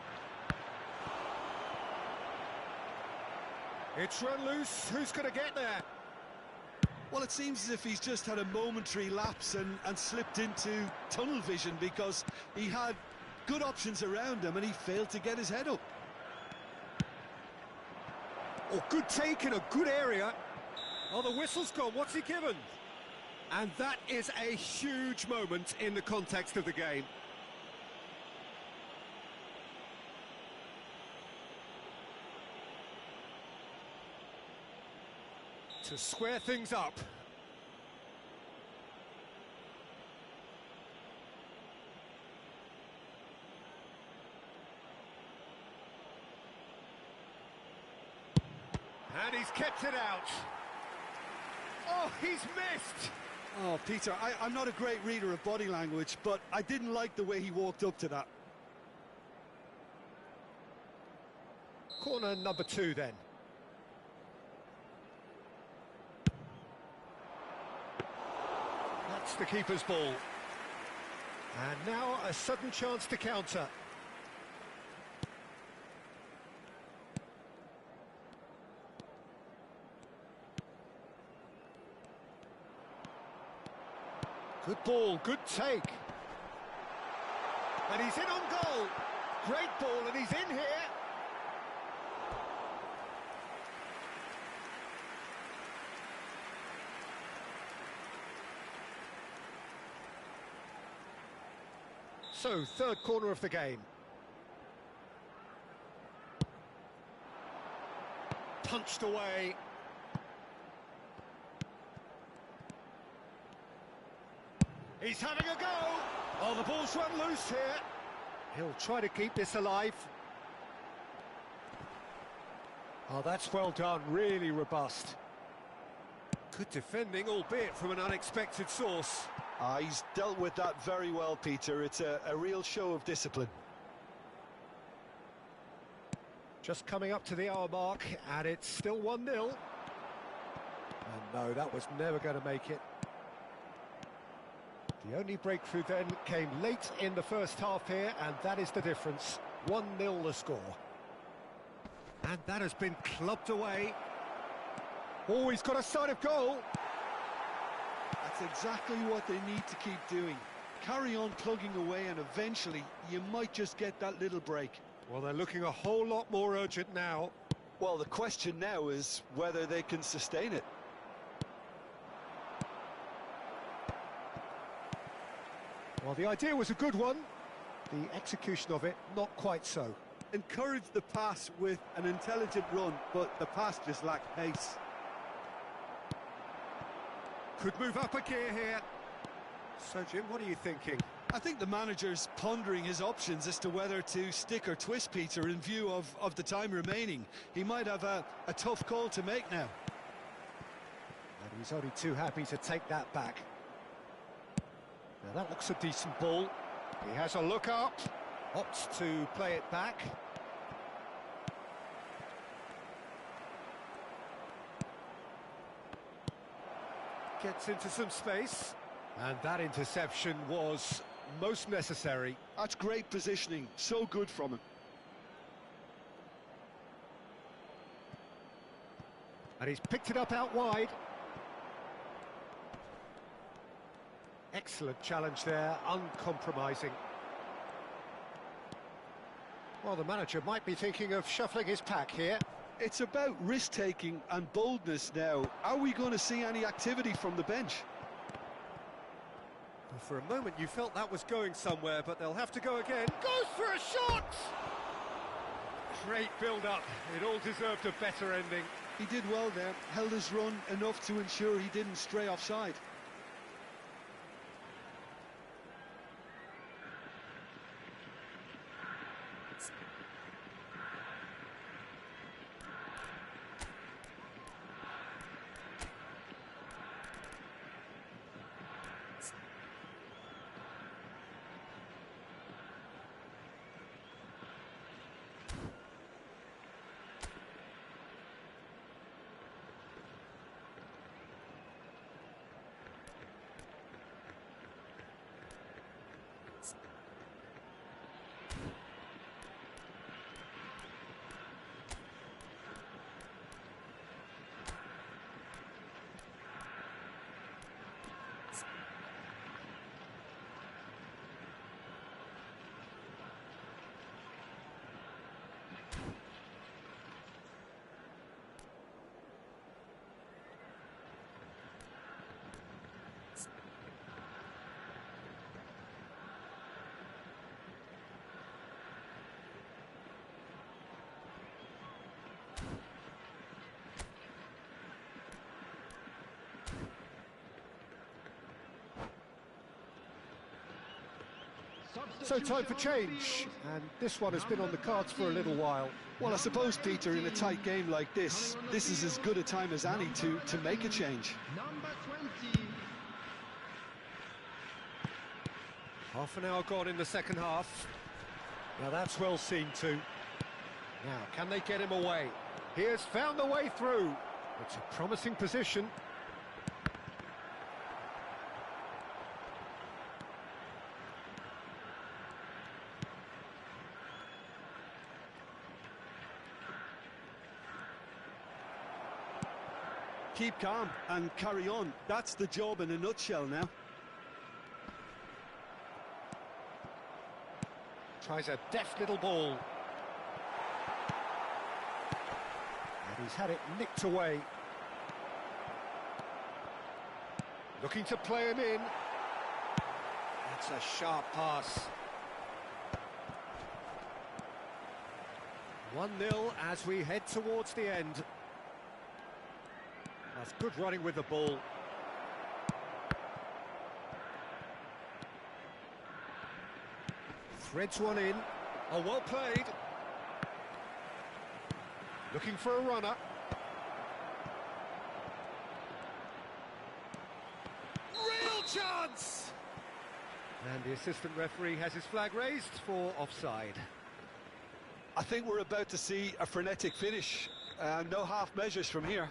It's run loose, who's going to get there? Well, it seems as if he's just had a momentary lapse and slipped into tunnel vision, because he had good options around him and he failed to get his head up. Oh, good take in a good area. Oh, the whistle's gone, what's he given? And that is a huge moment in the context of the game. To square things up. And he's kept it out. Oh, he's missed. Oh, Peter, I'm not a great reader of body language, but I didn't like the way he walked up to that. Corner number 2 then. That's the keeper's ball. And now a sudden chance to counter. Good ball, good take. And he's in on goal. Great ball, and he's in here. So, third corner of the game. Punched away. He's having a go. Oh, the ball's run loose here. He'll try to keep this alive. Oh, that's well done, really robust. Good defending, albeit from an unexpected source. He's dealt with that very well, Peter. It's a real show of discipline. Just coming up to the hour mark, and it's still 1-0. And no, that was never going to make it. The only breakthrough then came late in the first half here, and that is the difference. 1-0 the score. And that has been clubbed away. Oh, he's got a sight of goal. That's exactly what they need to keep doing. Carry on plugging away and eventually you might just get that little break. Well, they're looking a whole lot more urgent now. Well, the question now is whether they can sustain it. Well, the idea was a good one. The execution of it, not quite so. Encourage the pass with an intelligent run, but the pass just lacked pace. Could move up a gear here. So, Jim, what are you thinking? I think the manager's pondering his options as to whether to stick or twist Peter in view of the time remaining. He might have a tough call to make now. And he's only too happy to take that back. Now that looks a decent ball. He has a look up, opts to play it back. Gets into some space. And that interception was most necessary. That's great positioning, so good from him. And he's picked it up out wide. Excellent challenge there, uncompromising. Well, the manager might be thinking of shuffling his pack here. It's about risk-taking and boldness now. Are we going to see any activity from the bench? For a moment you felt that was going somewhere, but they'll have to go again. Goes for a shot! Great build-up. It all deserved a better ending. He did well there, held his run enough to ensure he didn't stray offside. So time for change, and this one has been on the cards for a little while. Well, I suppose, Peter, in a tight game like this is as good a time as any to make a change. Number 20. Half an hour gone in the second half. Now that's well seen too. Now, can they get him away? He has found the way through. It's a promising position. Keep calm and carry on. That's the job in a nutshell now. Tries a deft little ball. And he's had it nicked away. Looking to play him in. That's a sharp pass. 1-0 as we head towards the end. That's good running with the ball. Threads one in. Oh, well played. Looking for a runner. Real chance! And the assistant referee has his flag raised for offside. I think we're about to see a frenetic finish. No half measures from here.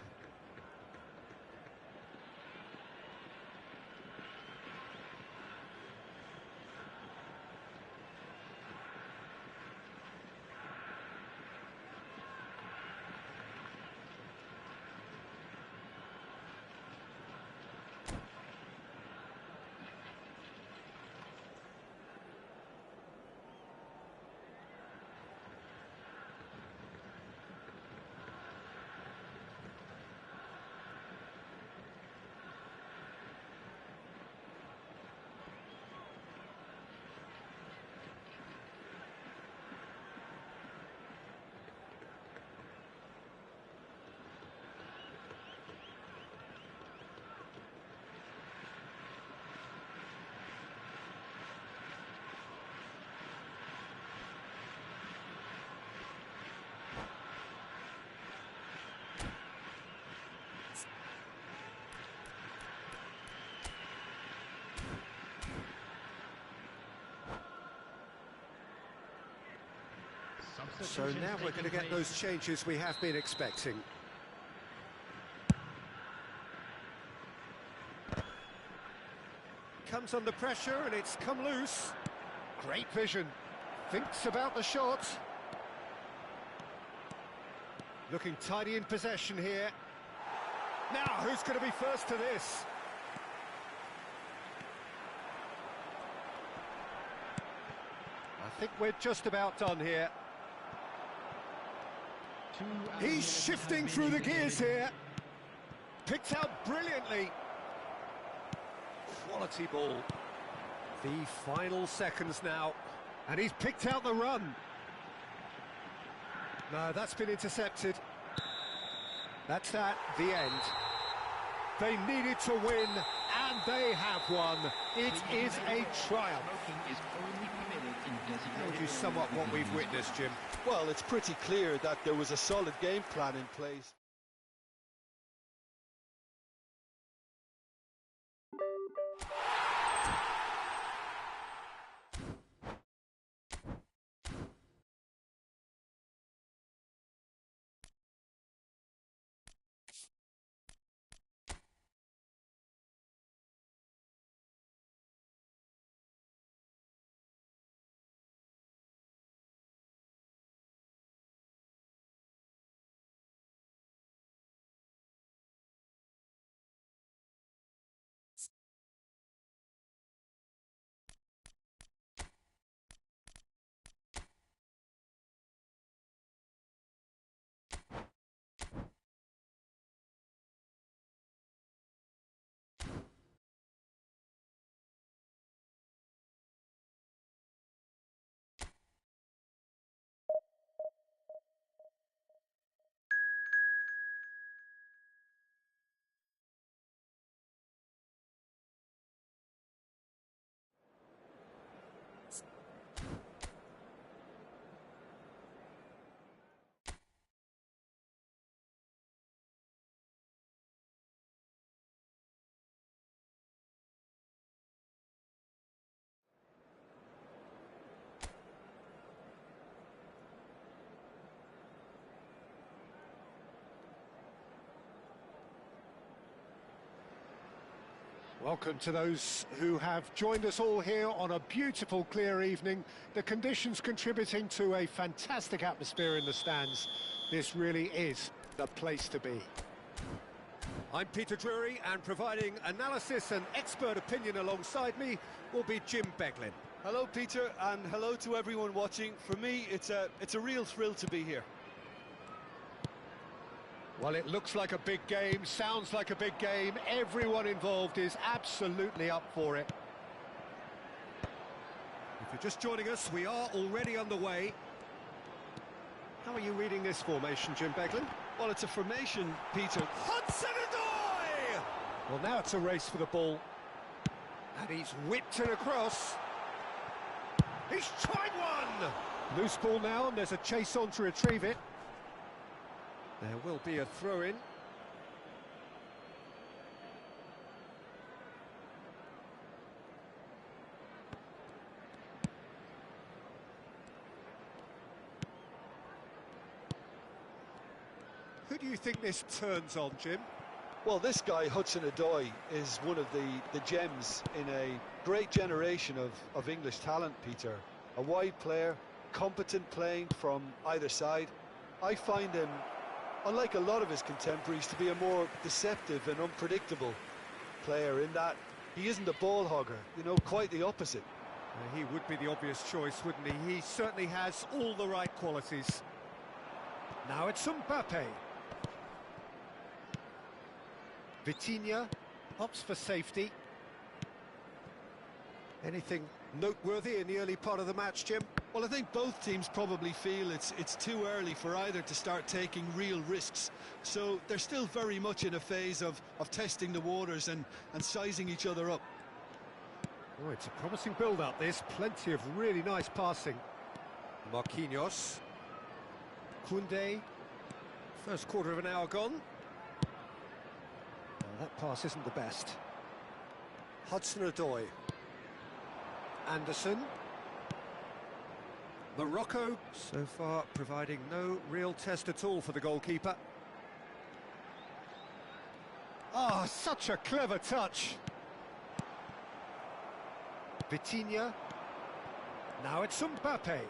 So now we're going to get those changes we have been expecting. Comes under pressure and it's come loose. Great vision. Thinks about the shot. Looking tidy in possession here. Now, who's going to be first to this? I think we're just about done here. He's shifting through the gears here. Picked out brilliantly. Quality ball. The final seconds now. And he's picked out the run. No, that's been intercepted. That's that, the end. They needed to win, and they have won. It is a triumph. How would you sum up what we've witnessed, Jim? Well, it's pretty clear that there was a solid game plan in place. Welcome to those who have joined us all here on a beautiful, clear evening. The conditions contributing to a fantastic atmosphere in the stands. This really is the place to be. I'm Peter Drury, and providing analysis and expert opinion alongside me will be Jim Beglin. Hello, Peter, and hello to everyone watching. For me, it's a real thrill to be here. Well, it looks like a big game, sounds like a big game. Everyone involved is absolutely up for it. If you're just joining us, we are already underway. How are you reading this formation, Jim Beglin? Well, it's a formation, Peter. Hudson-Odoi! Well, now it's a race for the ball. And he's whipped it across. He's tried one! Loose ball now, and there's a chase on to retrieve it. There will be a throw-in. Who do you think this turns on, Jim? Well, this guy, Hudson-Odoi, is one of the gems in a great generation of English talent, Peter. A wide player, competent playing from either side. I find him, unlike a lot of his contemporaries, to be a more deceptive and unpredictable player in that he isn't a ball hogger, you know, quite the opposite. He would be the obvious choice, wouldn't he? He certainly has all the right qualities. Now it's Mbappe. Vitinha opts for safety. Anything noteworthy in the early part of the match, Jim? Well, I think both teams probably feel it's too early for either to start taking real risks. So they're still very much in a phase of testing the waters and sizing each other up. Oh, it's a promising build-up, this. Plenty of really nice passing. Marquinhos. Koundé. First quarter of an hour gone. Well, that pass isn't the best. Hudson-Odoi. Anderson. Morocco, so far, providing no real test at all for the goalkeeper. Ah, such a clever touch. Vitinha. Now it's Mbappe.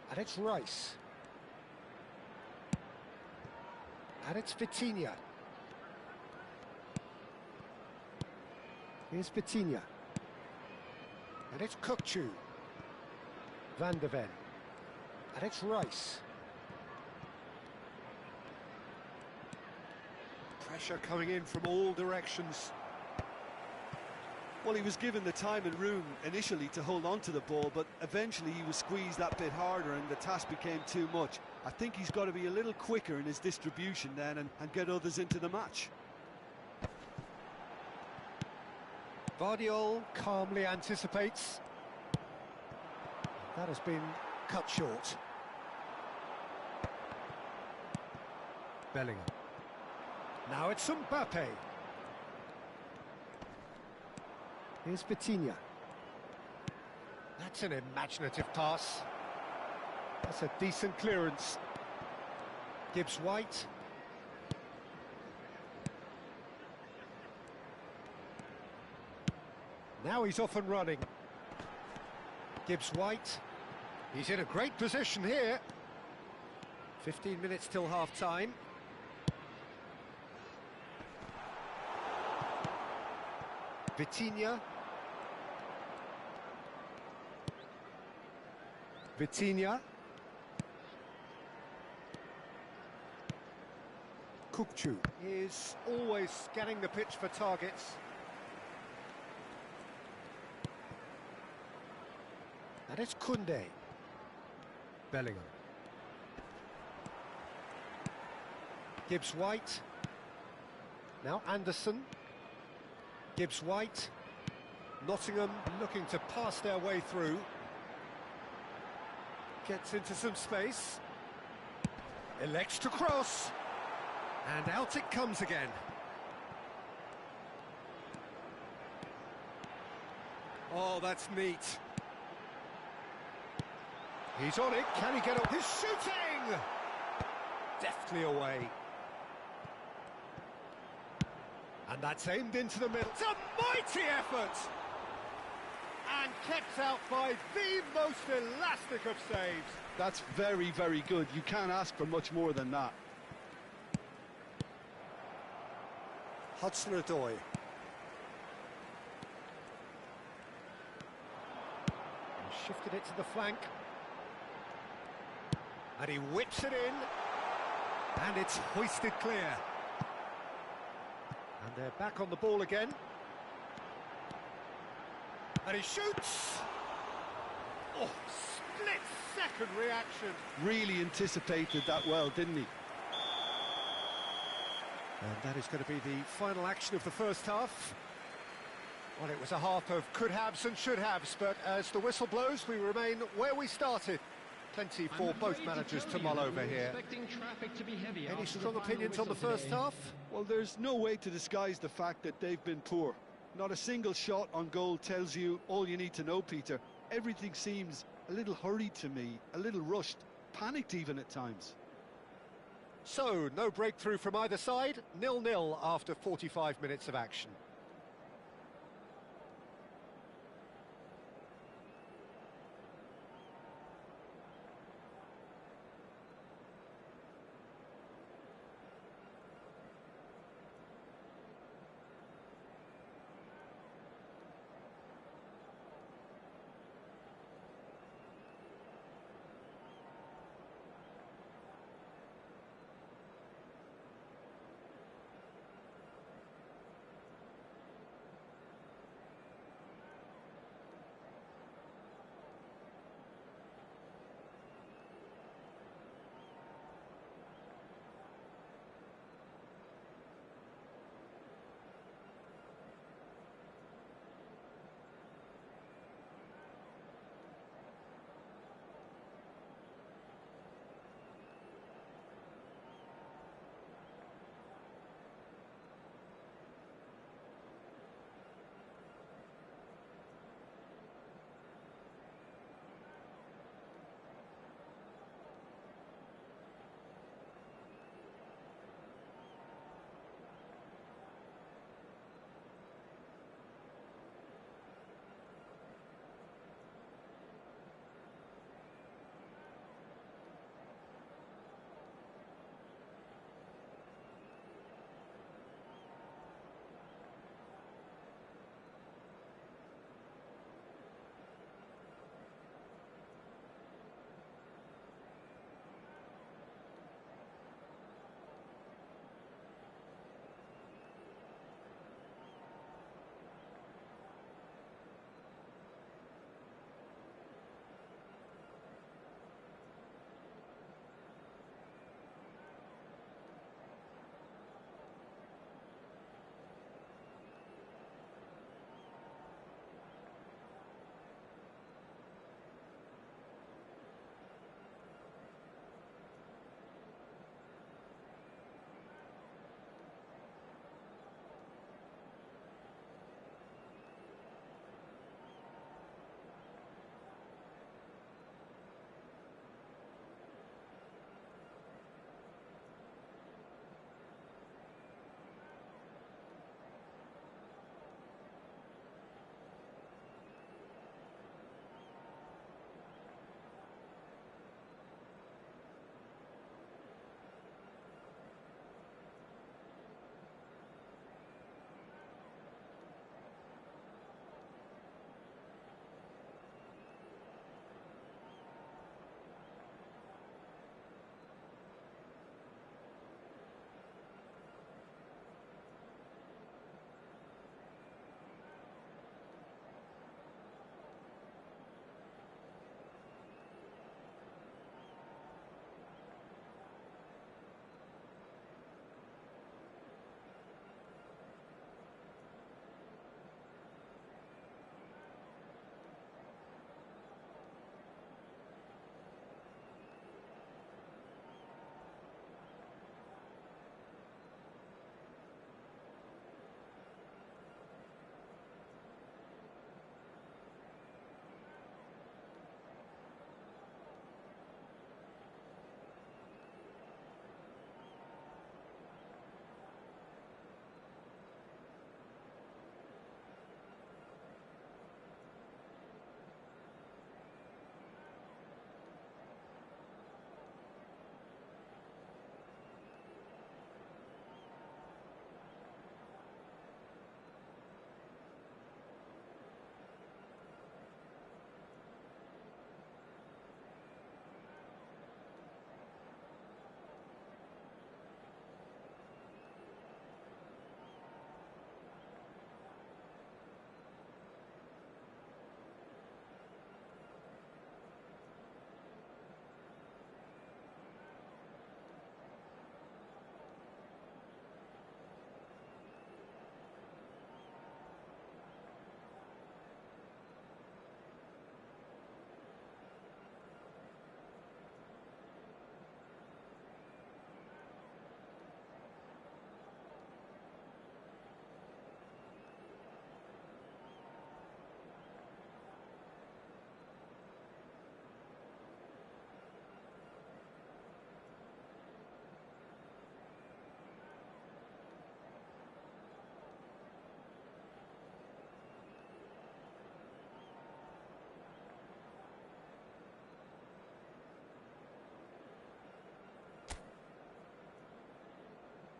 And it's Rice. And it's Vitinha. Here's Vitinha. And it's Kukçu. Van de Ven. And it's Rice. Pressure coming in from all directions. Well, he was given the time and room initially to hold on to the ball, but eventually he was squeezed that bit harder and the task became too much. I think he's got to be a little quicker in his distribution then and get others into the match. Vardiol calmly anticipates. That has been cut short. Bellingham. Now it's Mbappe. Here's Vitinha. That's an imaginative pass. That's a decent clearance. Gibbs White. Now he's off and running. Gibbs White. He's in a great position here. 15 minutes till half-time. Vitinha. Vitinha. Kukçu is always scanning the pitch for targets. And it's Koundé. Bellingham. Gibbs White. Now Anderson. Gibbs White. Nottingham looking to pass their way through. Gets into some space. Elects to cross. And out it comes again. Oh, that's neat. He's on it. Can he get up? He's shooting! Deftly away. And that's aimed into the middle. It's a mighty effort! And kept out by the most elastic of saves. That's very, very good. You can't ask for much more than that. Hudson-Odoi. Shifted it to the flank. And he whips it in. And it's hoisted clear. And they're back on the ball again. And he shoots! Oh, split-second reaction. Really anticipated that well, didn't he? And that is going to be the final action of the first half. Well, it was a half of could-haves and should-haves, but as the whistle blows, we remain where we started. Plenty for both managers to mull over here. Any strong opinions on the first half? Well, there's no way to disguise the fact that they've been poor. Not a single shot on goal tells you all you need to know, Peter. Everything seems a little hurried to me, a little rushed, panicked even at times. So, no breakthrough from either side, 0-0 after 45 minutes of action.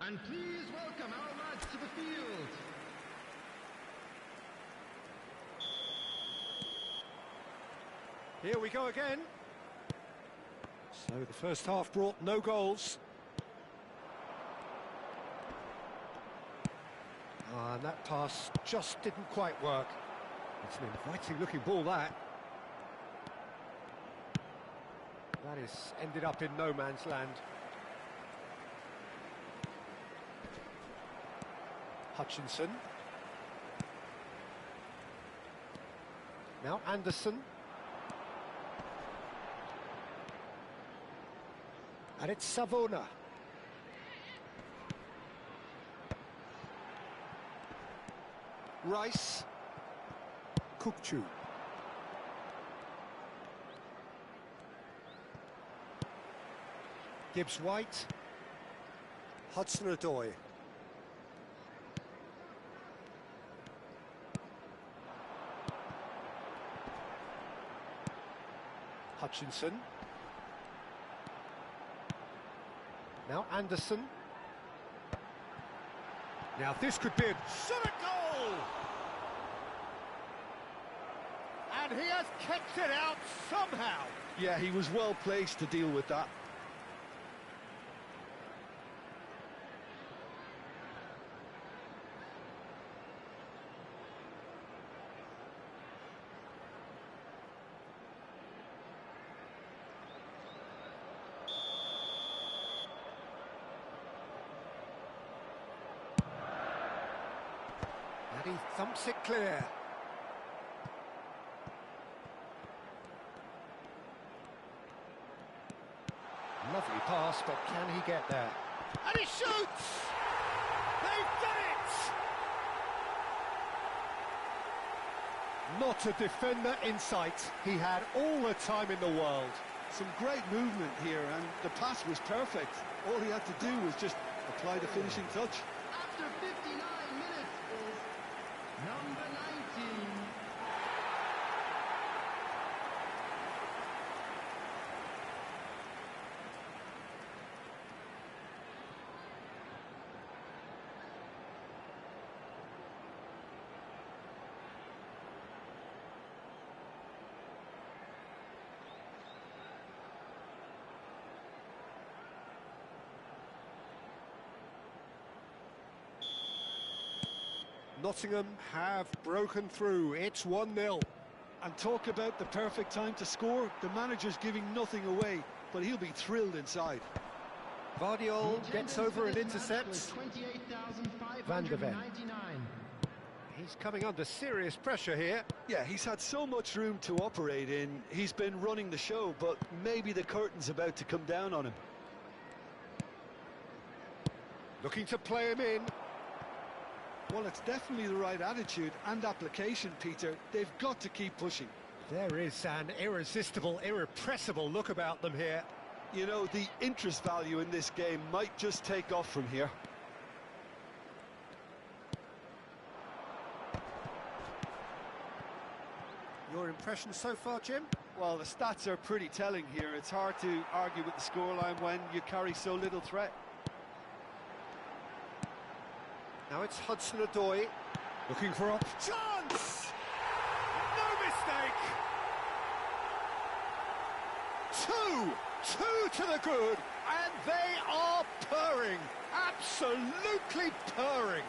And please welcome our lads to the field. Here we go again. So the first half brought no goals. And that pass just didn't quite work. It's an inviting looking ball, that. That is ended up in no man's land. Hutchinson. Now Anderson. And it's Savona. Rice. Kukcu. Gibbs-White. Hudson-Odoi. Hutchinson. Now Anderson. Now this could be a shot at goal! And he has kept it out somehow. Yeah, he was well placed to deal with that. And he thumps it clear. Lovely pass, but can he get there? And he shoots! They've done it! Not a defender in sight. He had all the time in the world. Some great movement here, and the pass was perfect. All he had to do was just apply the finishing touch. After 59 minutes is number 19. Nottingham have broken through. It's 1-0. And talk about the perfect time to score. The manager's giving nothing away, but he'll be thrilled inside. Vardiol gets over and intercepts. Van der Ven. He's coming under serious pressure here. Yeah, he's had so much room to operate in. He's been running the show, but maybe the curtain's about to come down on him. Looking to play him in. Well, it's definitely the right attitude and application, Peter. They've got to keep pushing. There is an irresistible, irrepressible look about them here. You know, the interest value in this game might just take off from here. Your impression so far, Jim? Well, the stats are pretty telling here. It's hard to argue with the scoreline when you carry so little threat. Now it's Hudson-Odoi, looking for a chance! No mistake! Two to the good, and they are purring, absolutely purring.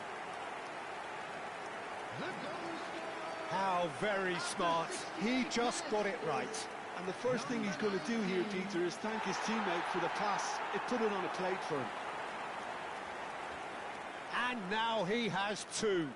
How very smart, he just got it right. And the first thing he's going to do here, Peter, is thank his teammate for the pass. It put it on a plate for him. And now he has two.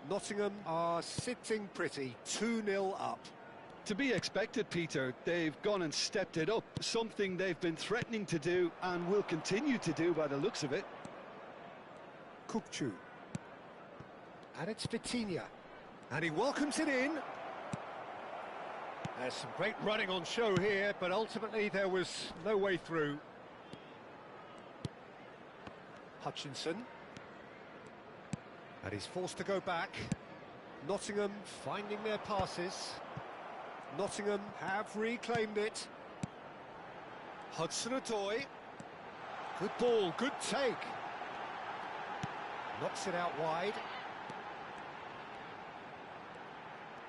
Nottingham are sitting pretty, 2-0 up. To be expected, Peter. They've gone and stepped it up, something they've been threatening to do and will continue to do by the looks of it. Kukcu. And it's Vitinha. And he welcomes it in. There's some great running on show here, but ultimately there was no way through. Hutchinson. And he's forced to go back. Nottingham finding their passes. Nottingham have reclaimed it. Hudson-Odoi. Good ball, good take. Knocks it out wide.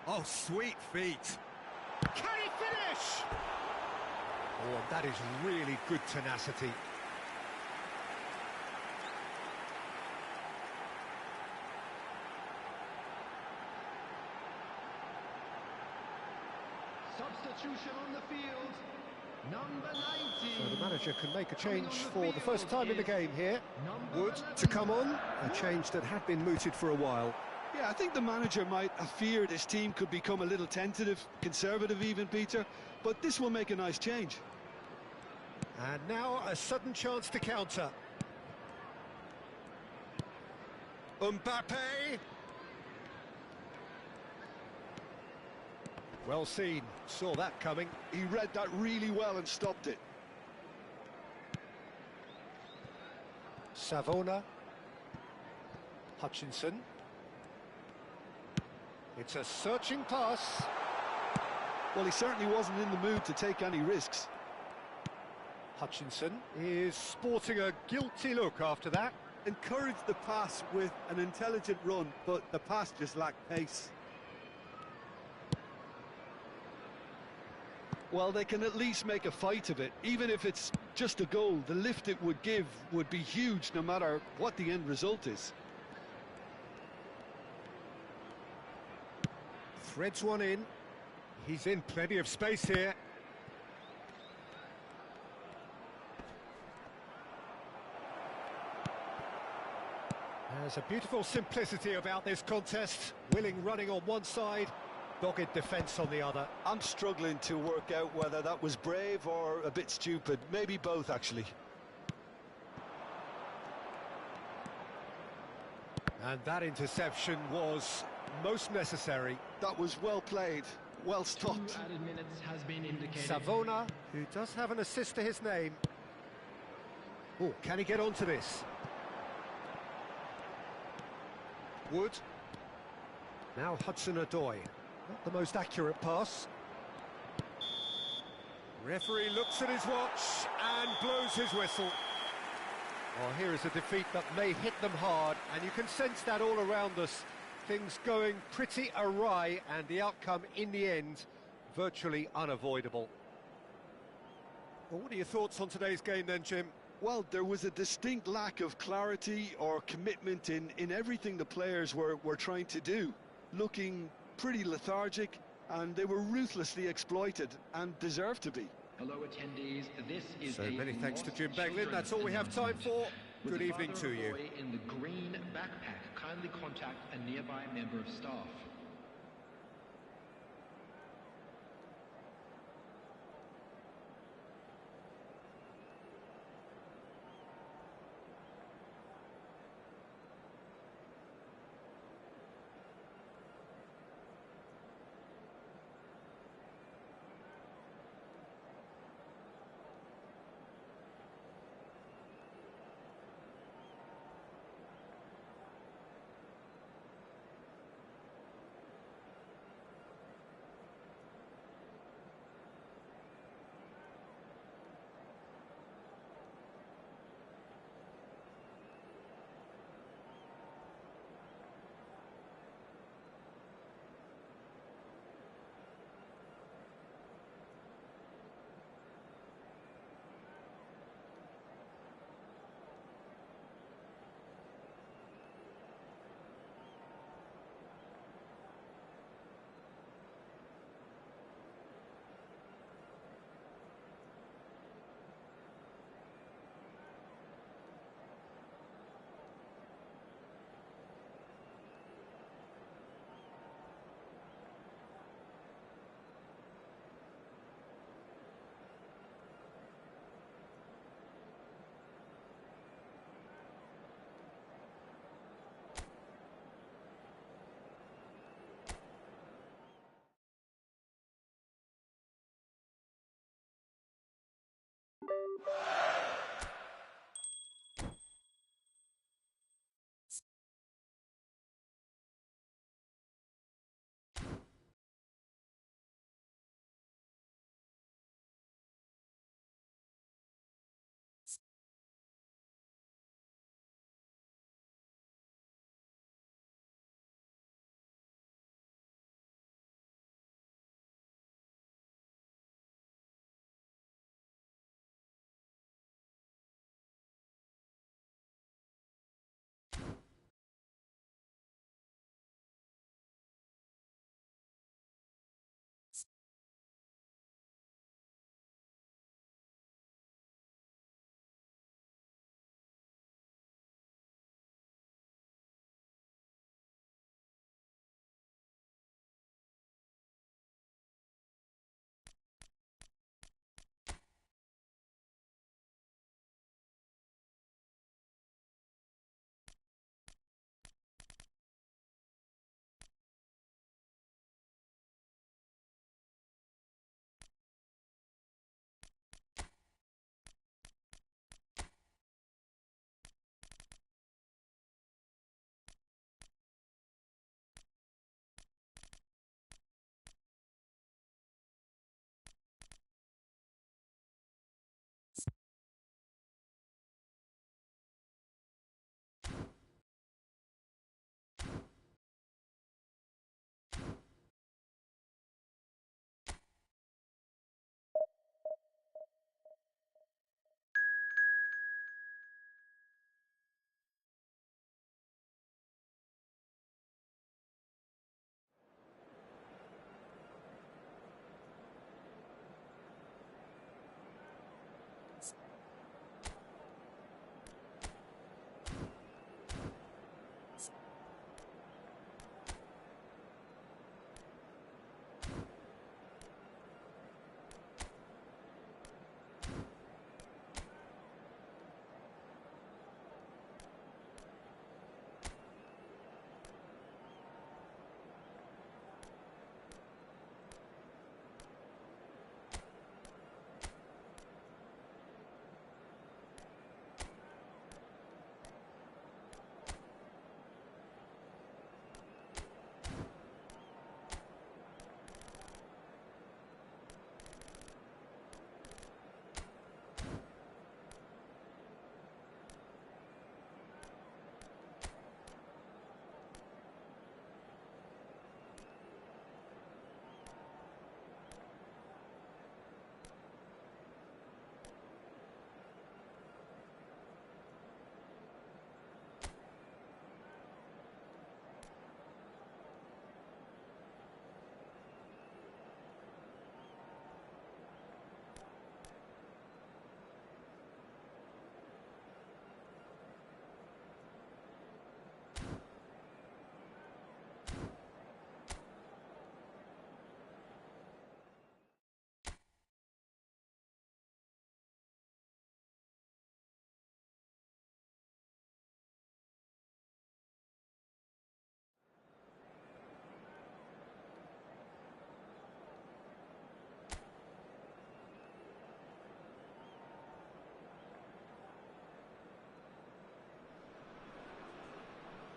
Oh, sweet feet. Can he finish? Oh, that is really good tenacity. Substitution on the field. Number 19. So the manager can make a change for the first time in the game here. Wood to come on, a change that had been mooted for a while. Yeah, I think the manager might have feared his team could become a little tentative, conservative even, Peter, but this will make a nice change. And now a sudden chance to counter. Mbappe. Well seen, saw that coming. He read that really well and stopped it. Savona. Hutchinson. It's a searching pass. Well, he certainly wasn't in the mood to take any risks. Hutchinson is sporting a guilty look after that. Encouraged the pass with an intelligent run, but the pass just lacked pace. Well, they can at least make a fight of it. Even if it's just a goal, the lift it would give would be huge no matter what the end result is. Threads one in. He's in plenty of space here. There's a beautiful simplicity about this contest. Willing running on one side, dogged defence on the other. I'm struggling to work out whether that was brave or a bit stupid. Maybe both, actually. And that interception was most necessary. That was well played, well stopped. 2 added minutes has been indicated. Savona, who does have an assist to his name. Oh, can he get onto this? Wood. Now Hudson-Odoi. Not the most accurate pass. Referee looks at his watch and blows his whistle. Well, here is a defeat that may hit them hard, and you can sense that all around us. Things going pretty awry, and the outcome in the end virtually unavoidable. Well, what are your thoughts on today's game then, Jim? Well, there was a distinct lack of clarity or commitment in everything the players were trying to do. Looking pretty lethargic, and they were ruthlessly exploited and deserved to be. Hello attendees, this is So many thanks to Jim Beglin. That's all we have time for. Good evening to you. In the green backpack, kindly contact a nearby member of staff.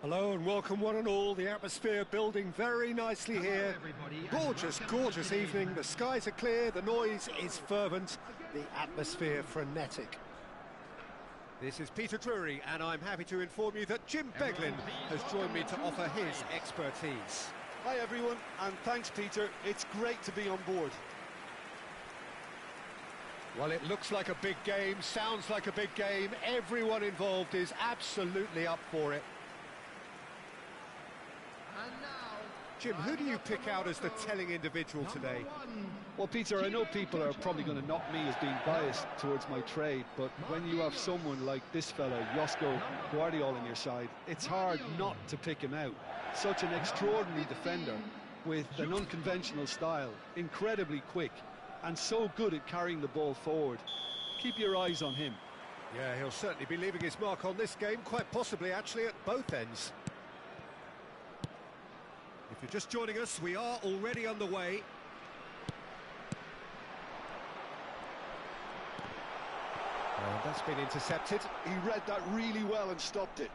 Hello and welcome one and all. The atmosphere building very nicely here. Gorgeous, gorgeous evening. The skies are clear, the noise is fervent, the atmosphere frenetic. This is Peter Drury and I'm happy to inform you that Jim Beglin has joined me to offer his expertise. Hi everyone, and thanks Peter. It's great to be on board. Well, it looks like a big game, sounds like a big game. Everyone involved is absolutely up for it. Jim, who do you pick out as the telling individual today? Well, Peter, I know people are probably going to knock me as being biased towards my trade, but when you have someone like this fella, Josko Guardiola, on your side, it's hard not to pick him out. Such an extraordinary defender with an unconventional style, incredibly quick, and so good at carrying the ball forward. Keep your eyes on him. Yeah, he'll certainly be leaving his mark on this game, quite possibly actually at both ends. If you're just joining us, we are already underway. And that's been intercepted. He read that really well and stopped it.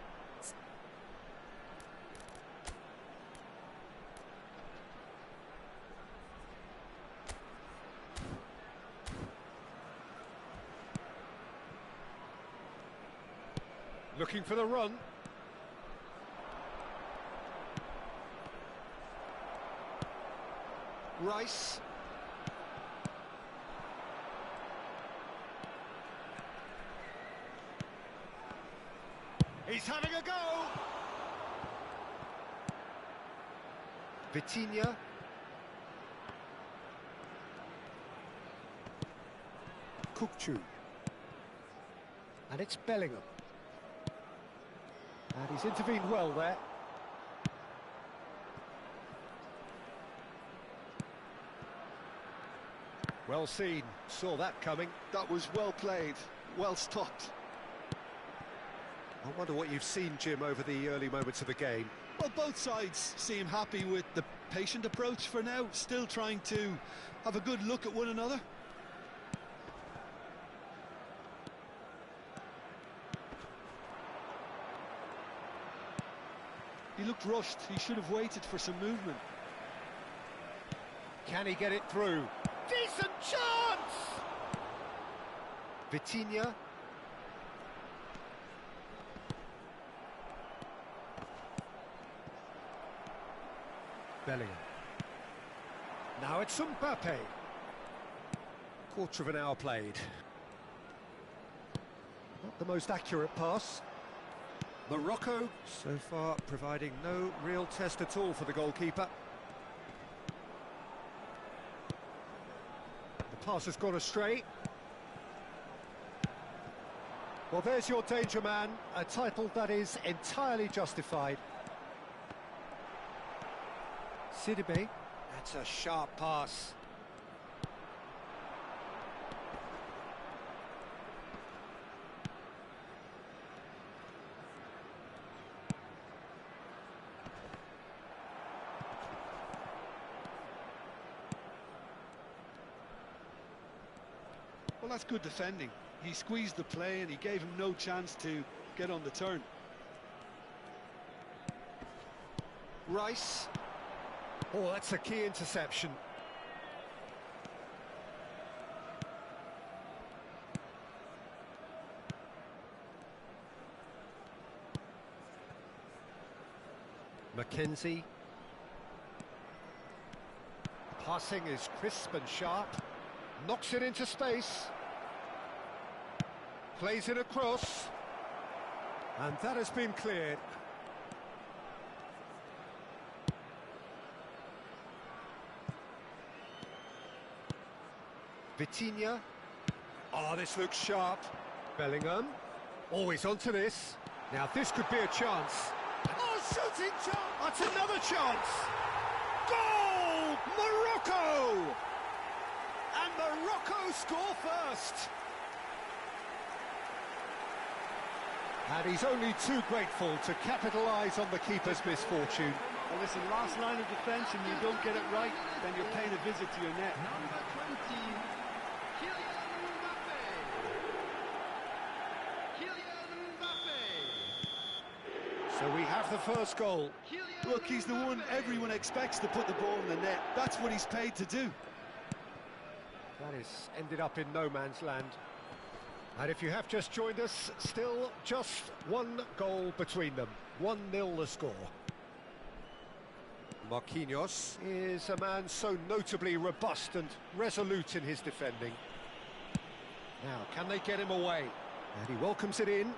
Looking for the run. Rice. He's having a go. Vitinha. Kukcu. And it's Bellingham. And he's intervened well there. Well seen, saw that coming. That was well played, well stopped. I wonder what you've seen, Jim, over the early moments of the game. Well, both sides seem happy with the patient approach for now, still trying to have a good look at one another. He looked rushed, he should have waited for some movement. Can he get it through? Decent chance! Vitinha. Bellingham. Now it's Mbappe. Quarter of an hour played. Not the most accurate pass. Morocco, so far, providing no real test at all for the goalkeeper. The pass has gone astray. Well, there's your danger man, a title that is entirely justified. Sidibe, that's a sharp pass. Well, that's good defending. He squeezed the play and he gave him no chance to get on the turn. Rice. Oh, that's a key interception. Mackenzie. Passing is crisp and sharp. Knocks it into space. Plays it across. And that has been cleared. Vitinha. Oh, this looks sharp. Bellingham. Always onto this. Now this could be a chance. Oh, shooting chance! That's another chance! Goal! Morocco! And Morocco score first. And he's only too grateful to capitalise on the keeper's misfortune. Well, listen, last line of defence, and you don't get it right, then you're paying a visit to your net. Number 20, Kylian Mbappe. Kylian Mbappe. So we have the first goal. Look, he's the one everyone expects to put the ball in the net. That's what he's paid to do. That is ended up in no man's land. And if you have just joined us, still just one goal between them. 1-0 the score. Marquinhos is a man so notably robust and resolute in his defending. Now, can they get him away? And he welcomes it in.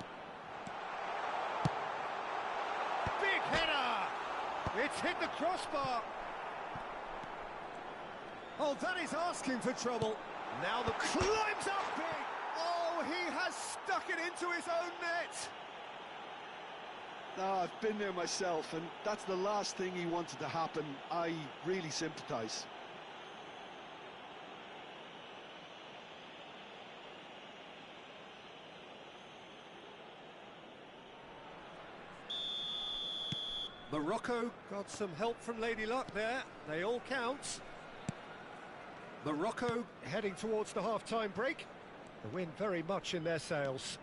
Big header! It's hit the crossbar. Oh, that is asking for trouble. Now the climbs up big. Oh, he has stuck it into his own net. No, I've been there myself, and that's the last thing he wanted to happen. I really sympathise. Morocco got some help from Lady Luck there. They all count. Morocco heading towards the half-time break. The wind very much in their sails.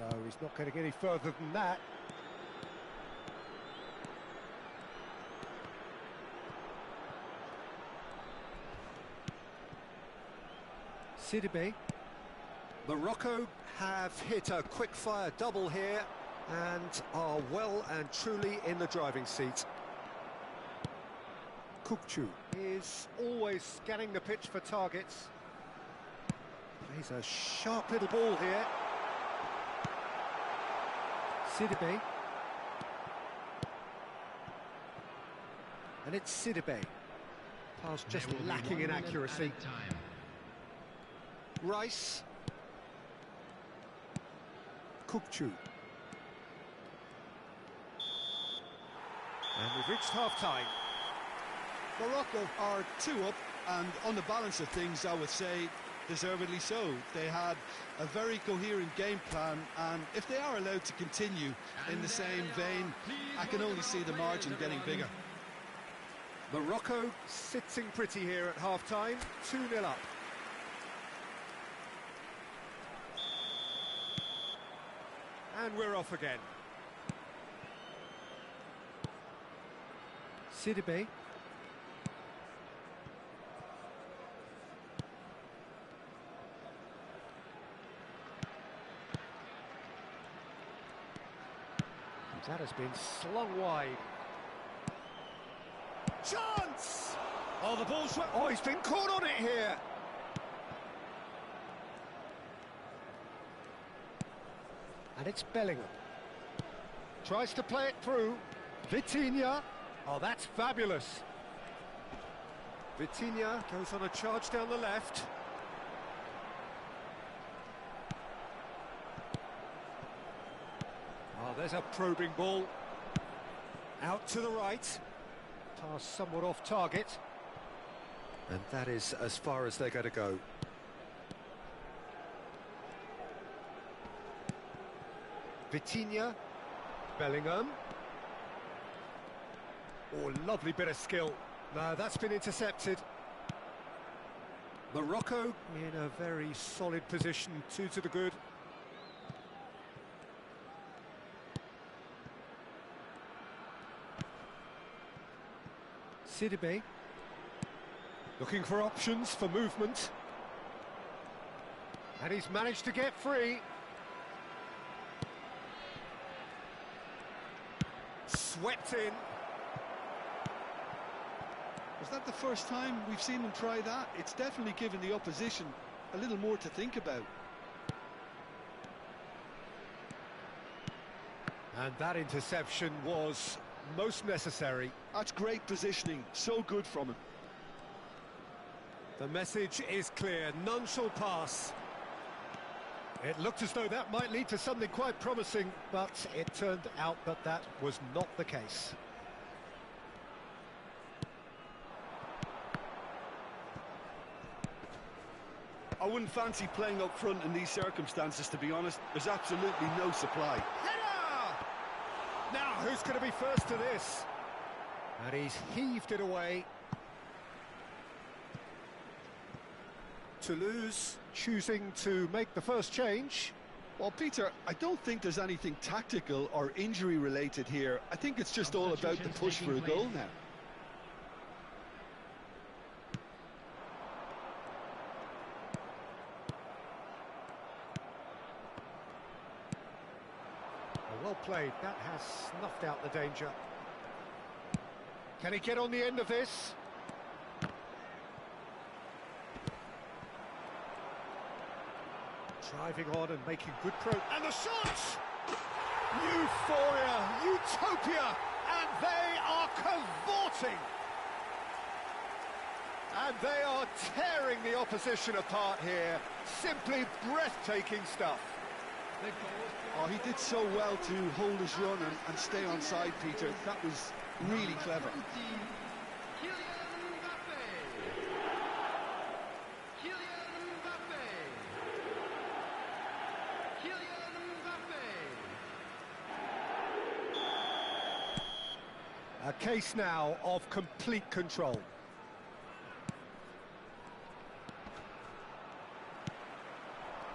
No, he's not going to get any further than that. Sidibe. Morocco have hit a quick-fire double here and are well and truly in the driving seat. Kukçu is always scanning the pitch for targets. Plays a sharp little ball here. Sidibe. And it's Sidibe. Pass just lacking in accuracy. Rice. Kukçu. And we've reached half-time. Morocco are 2 up, and on the balance of things, I would say deservedly so. They had a very coherent game plan, and if they are allowed to continue in the same vein, I can only see the margin getting bigger. Morocco sitting pretty here at half-time, 2-0 up. And we're off again. Sidibe. That has been slung wide. Chance! Oh, the ball's... Oh, he's been caught on it here. And it's Bellingham. Tries to play it through. Vitinha. Oh, that's fabulous. Vitinha goes on a charge down the left. Oh, there's a probing ball. Out to the right. Pass somewhat off target. And that is as far as they're going to go. Vitinha. Bellingham. Oh, lovely bit of skill. No, that's been intercepted. Morocco in a very solid position, 2 to the good. Sidibe. Looking for options for movement. And he's managed to get free. Swept in. Was that the first time we've seen them try that? It's definitely given the opposition a little more to think about. And that interception was most necessary. That's great positioning, so good from him. The message is clear, none shall pass. It looked as though that might lead to something quite promising, but it turned out that that was not the case. I wouldn't fancy playing up front in these circumstances, to be honest. There's absolutely no supply. Header! Now, who's going to be first to this? And he's heaved it away. Toulouse choosing to make the first change. Well, Peter, I don't think there's anything tactical or injury related here. I think it's just all about the push for a goal now. Well played. That has snuffed out the danger. Can he get on the end of this? Driving on and making good progress. And the shots! Euphoria, utopia, and they are cavorting. And they are tearing the opposition apart here. Simply breathtaking stuff. Oh, he did so well to hold his run and stay on side, Peter. That was really clever. A case now of complete control.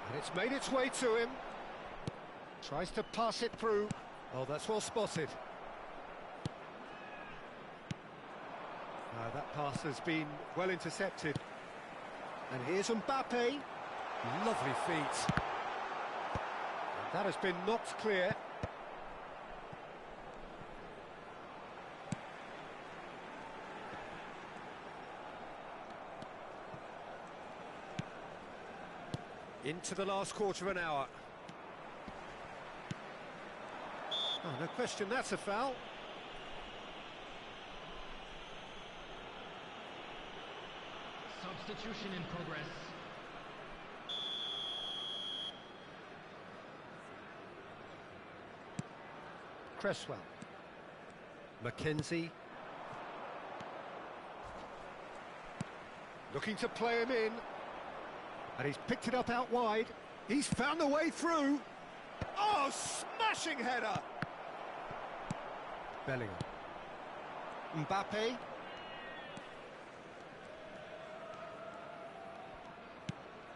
And it's made its way to him. Tries to pass it through. Oh, that's well spotted. That pass has been well intercepted. And here's Mbappe. Lovely feet. And that has been knocked clear. Into the last quarter of an hour. Oh, no question, that's a foul. Substitution in progress. Cresswell. Mackenzie. Looking to play him in. And he's picked it up out wide. He's found a way through. Oh, smashing header! Bellingham. Mbappe.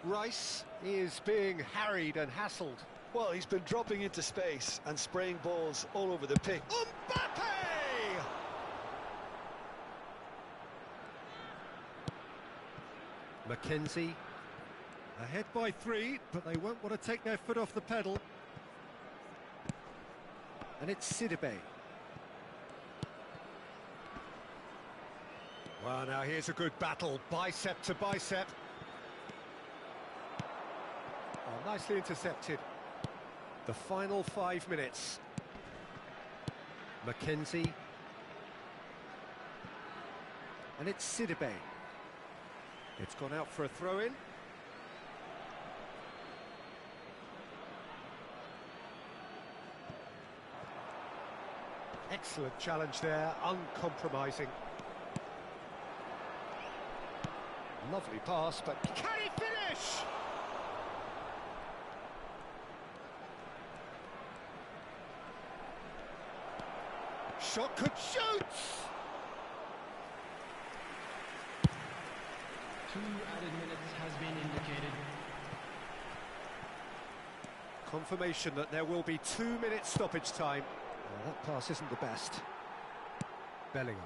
Rice is being harried and hassled. Well, he's been dropping into space and spraying balls all over the pitch. Mbappe! Mackenzie. Ahead by 3, but they won't want to take their foot off the pedal. And it's Sidibe. Well, now here's a good battle, bicep to bicep. Oh, nicely intercepted. The final 5 minutes. Mackenzie. And it's Sidibe. It's gone out for a throw-in. Excellent challenge there, uncompromising. Lovely pass, but can he finish? Shot could shoot! 2 added minutes has been indicated. Confirmation that there will be 2 minutes stoppage time. Oh, that pass isn't the best. Bellingham.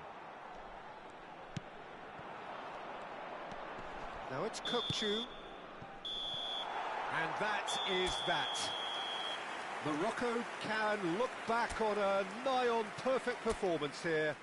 Now it's Kökçü. And that is that. Morocco can look back on a nigh-on perfect performance here.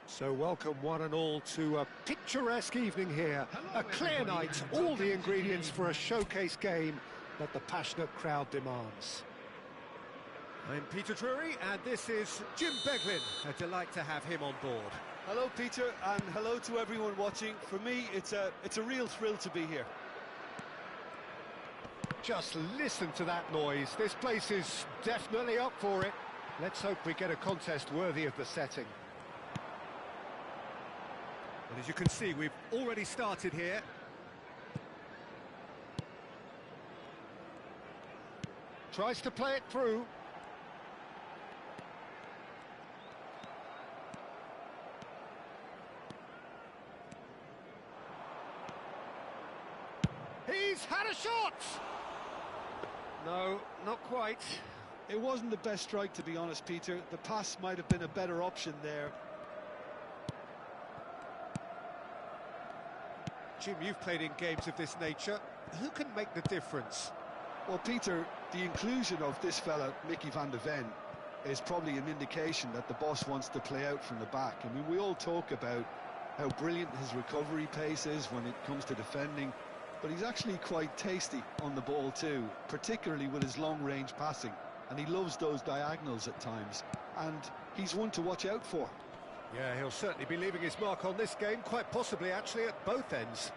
So welcome one and all to a picturesque evening here. A clear night, all the ingredients for a showcase game that the passionate crowd demands. I'm Peter Drury, and this is Jim Beglin. A delight to have him on board. Hello, Peter, and hello to everyone watching. For me, it's a real thrill to be here. Just listen to that noise. This place is definitely up for it. Let's hope we get a contest worthy of the setting. And as you can see, we've already started here. Tries to play it through. He's had a shot! No, not quite. It wasn't the best strike, to be honest, Peter. The pass might have been a better option there. Jim, you've played in games of this nature. Who can make the difference? Well, Peter, the inclusion of this fella, Mickey van der Ven, is probably an indication that the boss wants to play out from the back. I mean, we all talk about how brilliant his recovery pace is when it comes to defending, but he's actually quite tasty on the ball too, particularly with his long-range passing, and he loves those diagonals at times, and he's one to watch out for. Yeah, he'll certainly be leaving his mark on this game, quite possibly actually at both ends.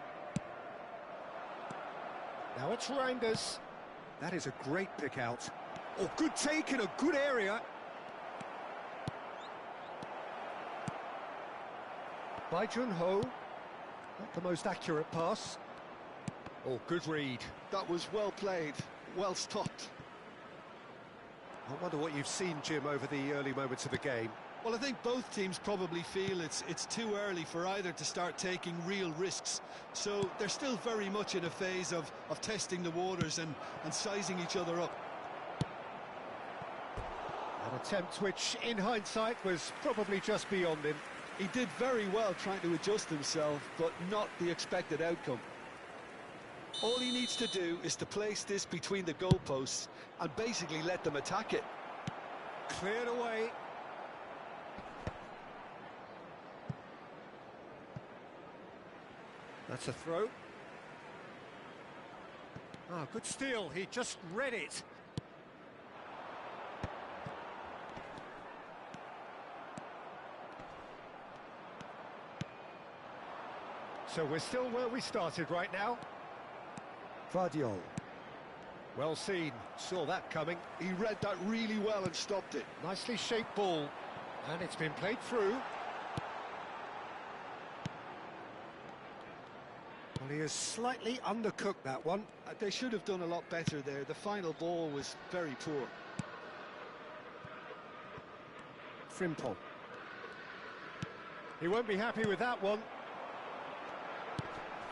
Now it's Reinders. That is a great pick out. Oh, good take in a good area. Bai Jun-ho. Not the most accurate pass. Oh, good read. That was well played, well stopped. I wonder what you've seen, Jim, over the early moments of the game. Well, I think both teams probably feel it's too early for either to start taking real risks. So they're still very much in a phase of testing the waters and sizing each other up. An attempt which, in hindsight, was probably just beyond him. He did very well trying to adjust himself, but not the expected outcome. All he needs to do is to place this between the goalposts and basically let them attack it. Cleared away. That's a throw. Ah, good steal. He just read it. So we're still where we started right now. Radiol. Well seen. Saw that coming. He read that really well and stopped it. Nicely shaped ball. And it's been played through. Well, he has slightly undercooked that one. They should have done a lot better there. The final ball was very poor. Frimpong. He won't be happy with that one.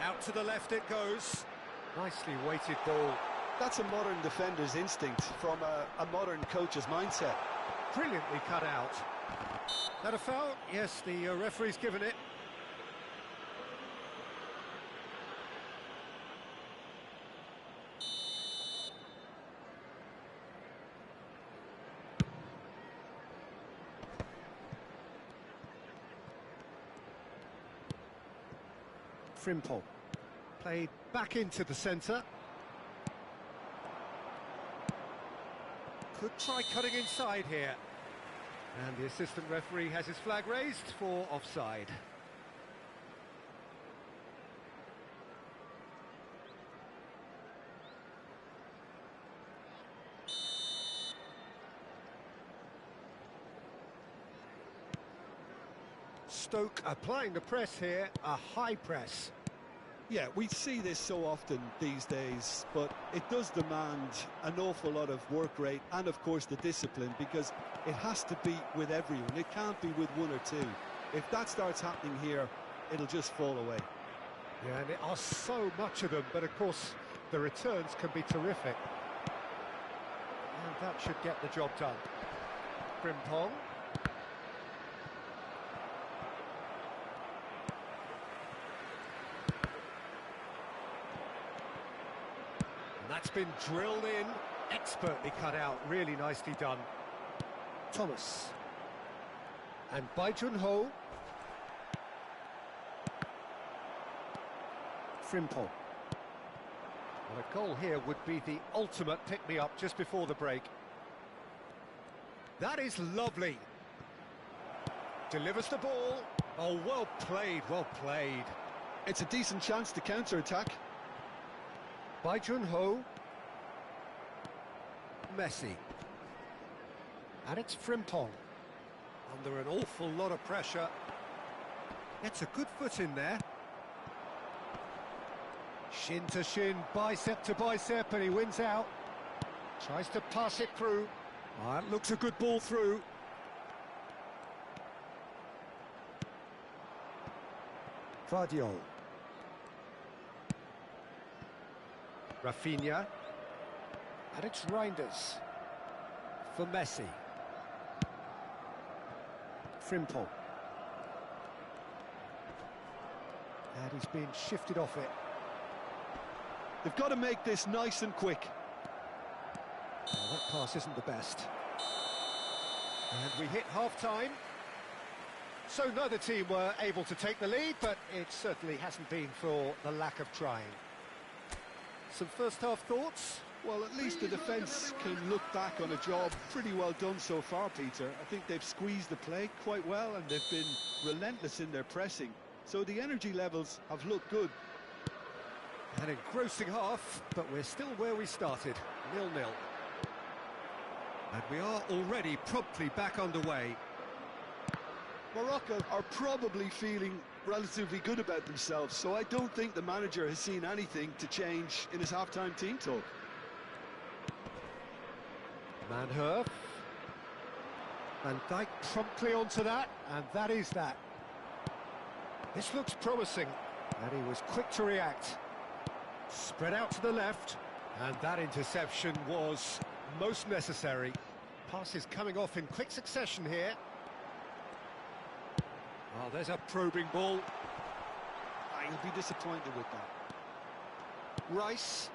Out to the left it goes. Nicely weighted ball. That's a modern defender's instinct from a modern coach's mindset. Brilliantly cut out. That a foul? Yes, the referee's given it. Frimpong. Played back into the centre. Could try cutting inside here. And the assistant referee has his flag raised for offside. Stoke applying the press here, a high press. Yeah, we see this so often these days, but it does demand an awful lot of work rate and, of course, the discipline, because it has to be with everyone. It can't be with one or two. If that starts happening here, it'll just fall away. Yeah, and there are so much of them, but of course the returns can be terrific. And that should get the job done. Frimpong. That's been drilled in, expertly cut out, really nicely done. Thomas. And Bai Jun-ho. Frimpong. Well, a goal here would be the ultimate pick-me-up just before the break. That is lovely. Delivers the ball. Oh, well played, well played. It's a decent chance to counter-attack. By Junho. Messi. And it's Frimpong. Under an awful lot of pressure. Gets a good foot in there. Shin to shin, bicep to bicep, and he wins out. Tries to pass it through. It looks a good ball through. Vardiol. Rafinha. And it's Reinders. For Messi. Frimpong. And he's been shifted off it. They've got to make this nice and quick. Well, that pass isn't the best. And we hit half-time. So neither team were able to take the lead, but it certainly hasn't been for the lack of trying. Some first-half thoughts? Well, at least the defence can look back on a job pretty well done so far, Peter. I think they've squeezed the play quite well, and they've been relentless in their pressing. So the energy levels have looked good. An engrossing half, but we're still where we started, 0-0. And we are already promptly back underway. Morocco are probably feeling relatively good about themselves, so I don't think the manager has seen anything to change in his half-time team talk. Manhurf. Van Dijk promptly onto that, and that is that. This looks promising, and he was quick to react. Spread out to the left, and that interception was most necessary. Passes coming off in quick succession here. Oh, there's a probing ball. He'll be disappointed with that. Rice.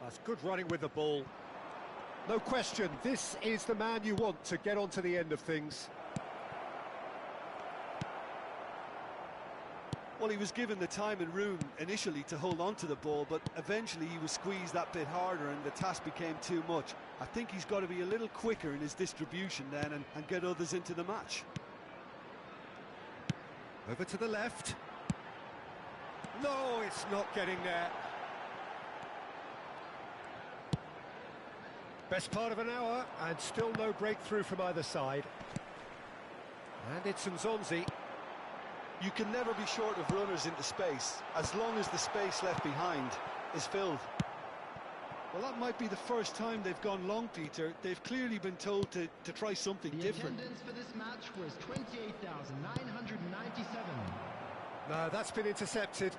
That's good running with the ball. No question, this is the man you want to get onto the end of things. Well, he was given the time and room initially to hold on to the ball, but eventually he was squeezed that bit harder and the task became too much. I think he's got to be a little quicker in his distribution then and get others into the match. Over to the left. No, it's not getting there. Best part of an hour, and still no breakthrough from either side. And it's Nzonzi. You can never be short of runners into space, as long as the space left behind is filled. Well, that might be the first time they've gone long, Peter. They've clearly been told to try something different. The attendance for this match was 28,997. No, that's been intercepted.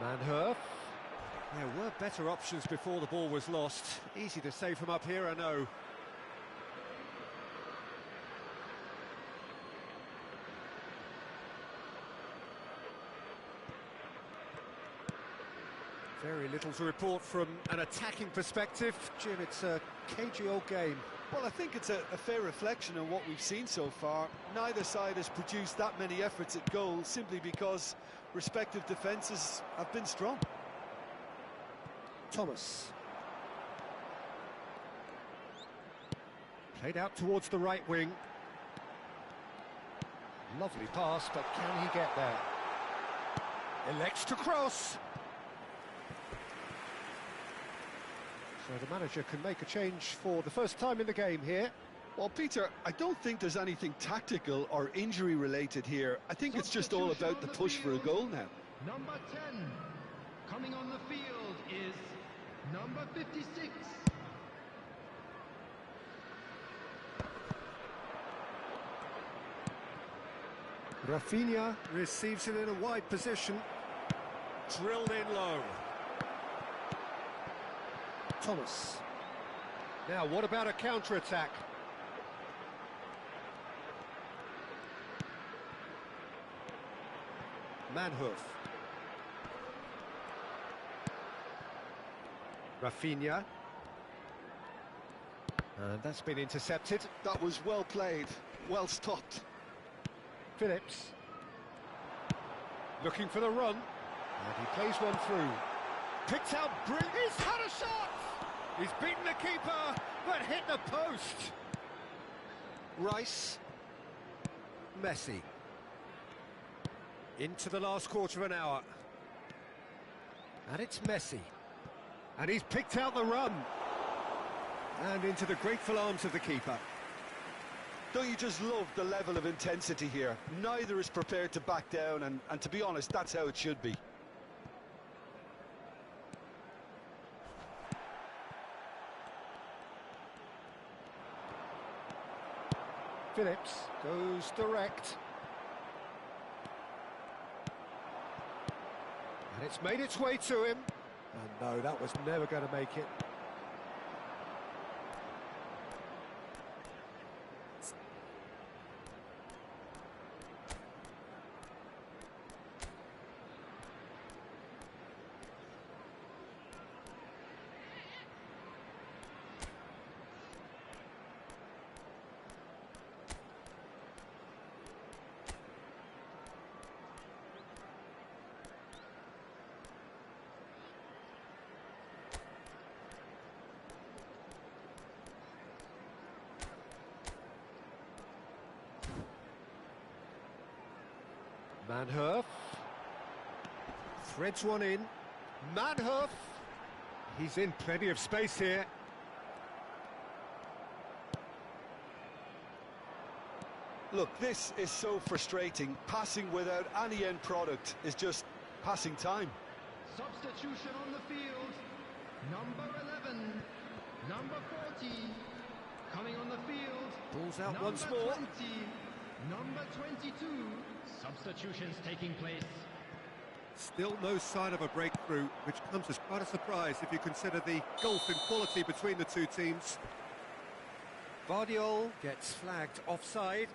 Manhurf. There were better options before the ball was lost. Easy to say from up here, I know. Very little to report from an attacking perspective. Jim, it's a cagey old game. Well, I think it's a fair reflection on what we've seen so far. Neither side has produced that many efforts at goal simply because respective defences have been strong. Thomas. Played out towards the right wing. Lovely pass, but can he get there? Elects to cross. So the manager can make a change for the first time in the game here. Well, Peter, I don't think there's anything tactical or injury related here. I think it's just all about the push for a goal now. Number 10, coming on the field is number 56. Rafinha receives it in a wide position. Drilled in low. Thomas. Now, what about a counter-attack? Manhurf. Rafinha. And that's been intercepted. That was well played, well stopped. Phillips. Looking for the run. And he plays one through. Picked out brilliant. He's had a shot! He's beaten the keeper, but hit the post. Rice. Messi. Into the last quarter of an hour. And it's Messi. And he's picked out the run. And into the grateful arms of the keeper. Don't you just love the level of intensity here? Neither is prepared to back down, and to be honest, that's how it should be. Phillips goes direct. And it's made its way to him. And no, that was never going to make it. Manhurf threads one in. Manhurf, he's in plenty of space here. Look, this is so frustrating. Passing without any end product is just passing time. Substitution on the field. Number 11, number 40, coming on the field. Balls out number once more. 20, number 22. Substitutions taking place. Still no sign of a breakthrough, which comes as quite a surprise if you consider the gulf in quality between the two teams. Vardiol gets flagged offside.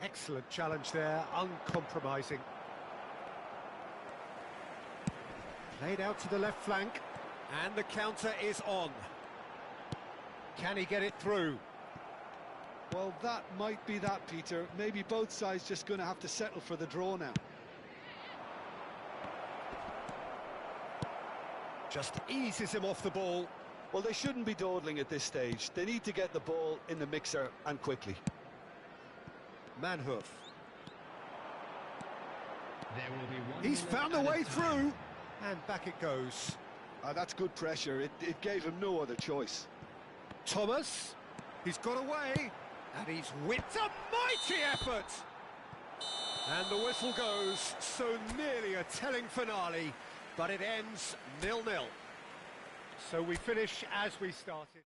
Excellent challenge there, uncompromising. Played out to the left flank, and the counter is on. Can he get it through? Well, that might be that, Peter. Maybe both sides just going to have to settle for the draw now. Just eases him off the ball. Well, they shouldn't be dawdling at this stage. They need to get the ball in the mixer, and quickly. Manhurf. There will be one. He's minute found a at way time. through, and back it goes. That's good pressure. It gave him no other choice. Thomas, he's got away, and he's whipped a mighty effort. And the whistle goes, so nearly a telling finale, but it ends 0-0. So we finish as we started.